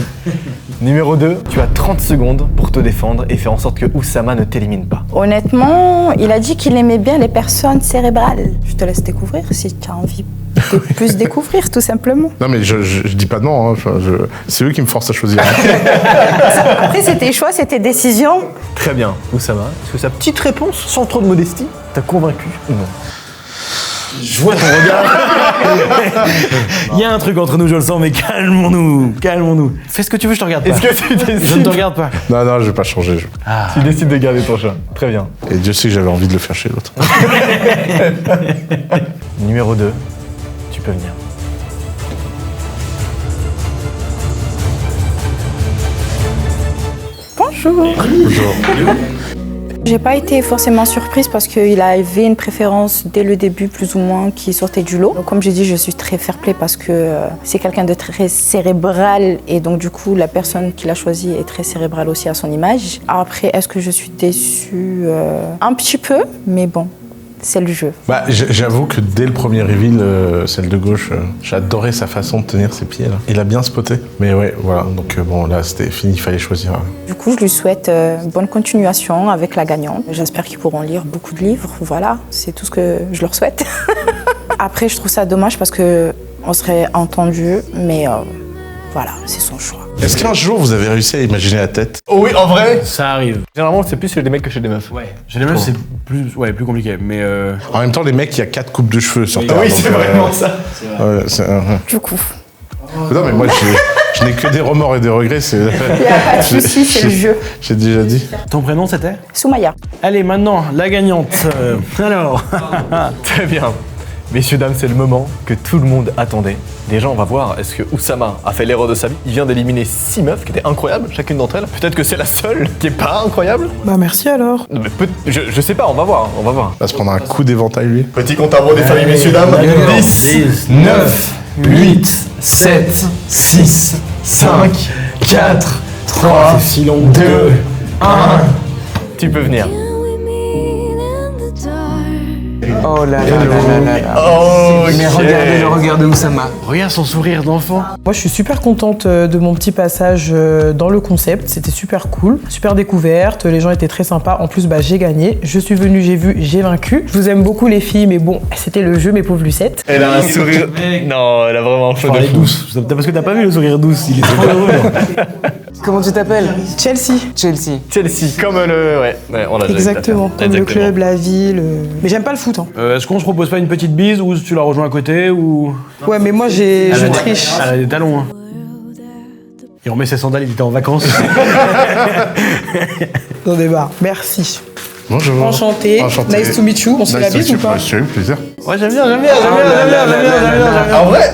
Numéro 2, tu as 30 secondes pour te défendre et faire en sorte que Oussama ne t'élimine pas. Honnêtement, il a dit qu'il aimait bien les personnes cérébrales. Je te laisse découvrir si tu as envie de plus découvrir, tout simplement. Non mais je dis pas non, hein. C'est eux qui me forcent à choisir. Après, c'est tes choix, c'est tes décisions. Très bien. Oussama, est-ce que sa petite réponse, sans trop de modestie, t'a convaincu ou non? Je vois ton regard. Il y a un truc entre nous, je le sens, mais calmons-nous. Fais ce que tu veux, je te regarde pas. Est-ce que tu Je ne décides, te regarde pas. Non, je vais pas changer. tu décides de garder ton chat? Très bien. Et Dieu sait que j'avais envie de le faire chez l'autre. Numéro 2, tu peux venir. Bonjour. Bonjour. J'ai pas été forcément surprise parce qu'il avait une préférence dès le début, plus ou moins, qui sortait du lot. Donc, comme j'ai dit, je suis très fair-play parce que c'est quelqu'un de très cérébral et donc du coup, la personne qui l'a choisi est très cérébrale aussi à son image. Après, est-ce que je suis déçue? Un petit peu, mais bon. C'est le jeu. Bah, j'avoue que dès le premier reveal, celle de gauche, j'adorais sa façon de tenir ses pieds là. Il a bien spoté. Mais ouais, voilà. Donc bon, là c'était fini, il fallait choisir. Du coup, je lui souhaite bonne continuation avec la gagnante. J'espère qu'ils pourront lire beaucoup de livres. Voilà, c'est tout ce que je leur souhaite. Après, je trouve ça dommage parce que on serait entendus, mais voilà, c'est son choix. Est-ce qu'un jour vous avez réussi à imaginer la tête? Oh oui, en vrai, Ça arrive. généralement c'est plus chez des mecs que chez des meufs. Ouais. Chez les meufs, c'est plus compliqué. Mais En même temps, les mecs, il y a 4 coupes de cheveux sur Terre. Oui, donc, c'est vraiment ça. Ouais, Du coup, non, mais moi, je n'ai que des remords et des regrets. il n'y a pas de souci, c'est le jeu. J'ai déjà dit. ton prénom, c'était? Soumaya. Allez, maintenant, la gagnante. Alors. Très bien. Messieurs, dames, c'est le moment que tout le monde attendait. Déjà, on va voir, est-ce que Oussama a fait l'erreur de sa vie? Il vient d'éliminer 6 meufs qui étaient incroyables, chacune d'entre elles. Peut-être que c'est la seule qui est pas incroyable. Bah merci alors. Non, mais je sais pas, on va voir. Il va se prendre un coup d'éventail, lui. Petit compte à rebours des familles, messieurs, dames. 10, 9, 8, 7, 6, 5, 4, 3, 2, 1. Tu peux venir. Oh là là là là là là. Oh, Mais regardez le regard de Oussama. Regarde son sourire d'enfant. Moi je suis super contente de mon petit passage dans le concept, c'était super cool, super découverte, les gens étaient très sympas, en plus bah j'ai gagné, je suis venue, j'ai vu, j'ai vaincu. Je vous aime beaucoup les filles, mais bon, c'était le jeu mes pauvres Lucettes. Elle a un sourire. Non, elle a vraiment un feu de Elle est fou. douce. Parce que t'as pas vu le sourire douce. Il est trop heureux. Comment tu t'appelles? Chelsea. Chelsea. Chelsea, comme le. Ouais, on l'a déjà dit. Exactement, comme le club, la ville. Mais j'aime pas le foot. Hein. Est-ce qu'on se propose pas une petite bise ou tu la rejoins à côté ou. Ouais, mais moi je triche. Elle a des talons, hein. Il remet ses sandales, il était en vacances. Dans des bars. Merci. Bonjour. Enchanté. Nice to meet you. On se fait la bise ou pas? J'ai eu plaisir. Ouais, j'aime bien.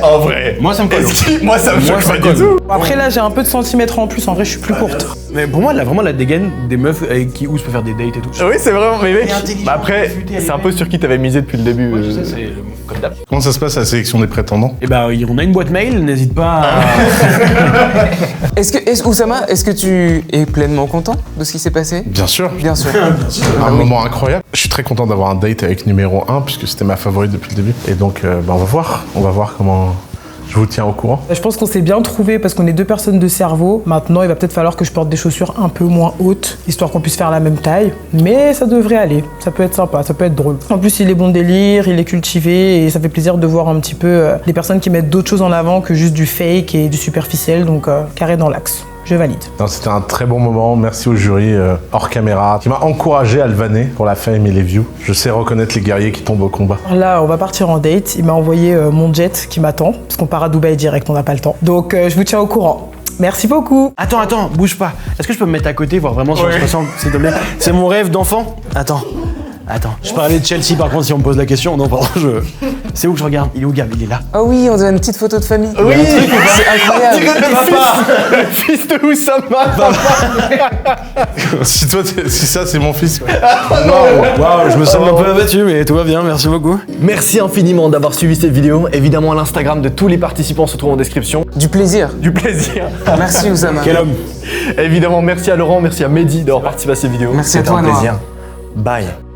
En vrai. Moi, ça me colle. Moi, ça me choque pas du tout. Après là, j'ai un peu de centimètres en plus. En vrai, je suis plus courte. Mais pour moi, elle a vraiment la dégaine des meufs avec qui Ous peut faire des dates et tout. Oui, c'est vraiment. Mais mec, bah après, c'est un peu sur qui t'avais misé depuis le début. C'est comme d'hab. Comment ça se passe la sélection des prétendants? Et bah, on a une boîte mail, n'hésite pas à. Oussama, est-ce que tu es pleinement content de ce qui s'est passé? Bien sûr. Bien sûr. Un moment incroyable. Je suis très content d'avoir un date avec numéro 1 puisque c'était ma favorite depuis le début. Et donc, bah, on va voir comment je vous tiens au courant. Je pense qu'on s'est bien trouvé parce qu'on est deux personnes de cerveau. Maintenant, il va peut-être falloir que je porte des chaussures un peu moins hautes, histoire qu'on puisse faire la même taille. Mais ça devrait aller. Ça peut être sympa, ça peut être drôle. En plus, il est bon délire, il est cultivé et ça fait plaisir de voir un petit peu les personnes qui mettent d'autres choses en avant que juste du fake et du superficiel. Donc, carré dans l'axe. Je valide. C'était un très bon moment. Merci au jury hors caméra qui m'a encouragé à le vanner pour la fame et les views. Je sais reconnaître les guerriers qui tombent au combat. Là, on va partir en date. Il m'a envoyé mon jet qui m'attend parce qu'on part à Dubaï direct, on n'a pas le temps. Donc, je vous tiens au courant. Merci beaucoup. Attends, bouge pas. Est-ce que je peux me mettre à côté, voir vraiment si on se ressemble, s'il te plaît? C'est mon rêve d'enfant. Attends. Attends, je parlais de Chelsea par contre si on me pose la question. Non, pardon, c'est où que je regarde? Il est où, Gab? Il est là. Oh oui, on donne une petite photo de famille. Oui, c'est incroyable. le fils de Oussama. Si ça, c'est mon fils. Waouh, je me sens un peu abattu, mais tout va bien, merci beaucoup. Merci infiniment d'avoir suivi cette vidéo. Évidemment, l'Instagram de tous les participants se trouve en description. Du plaisir. Du plaisir. Merci Oussama. Quel homme. Évidemment, merci à Laurent, merci à Mehdi d'avoir participé à cette vidéo. Merci à C'était toi, un Noah. plaisir. Bye.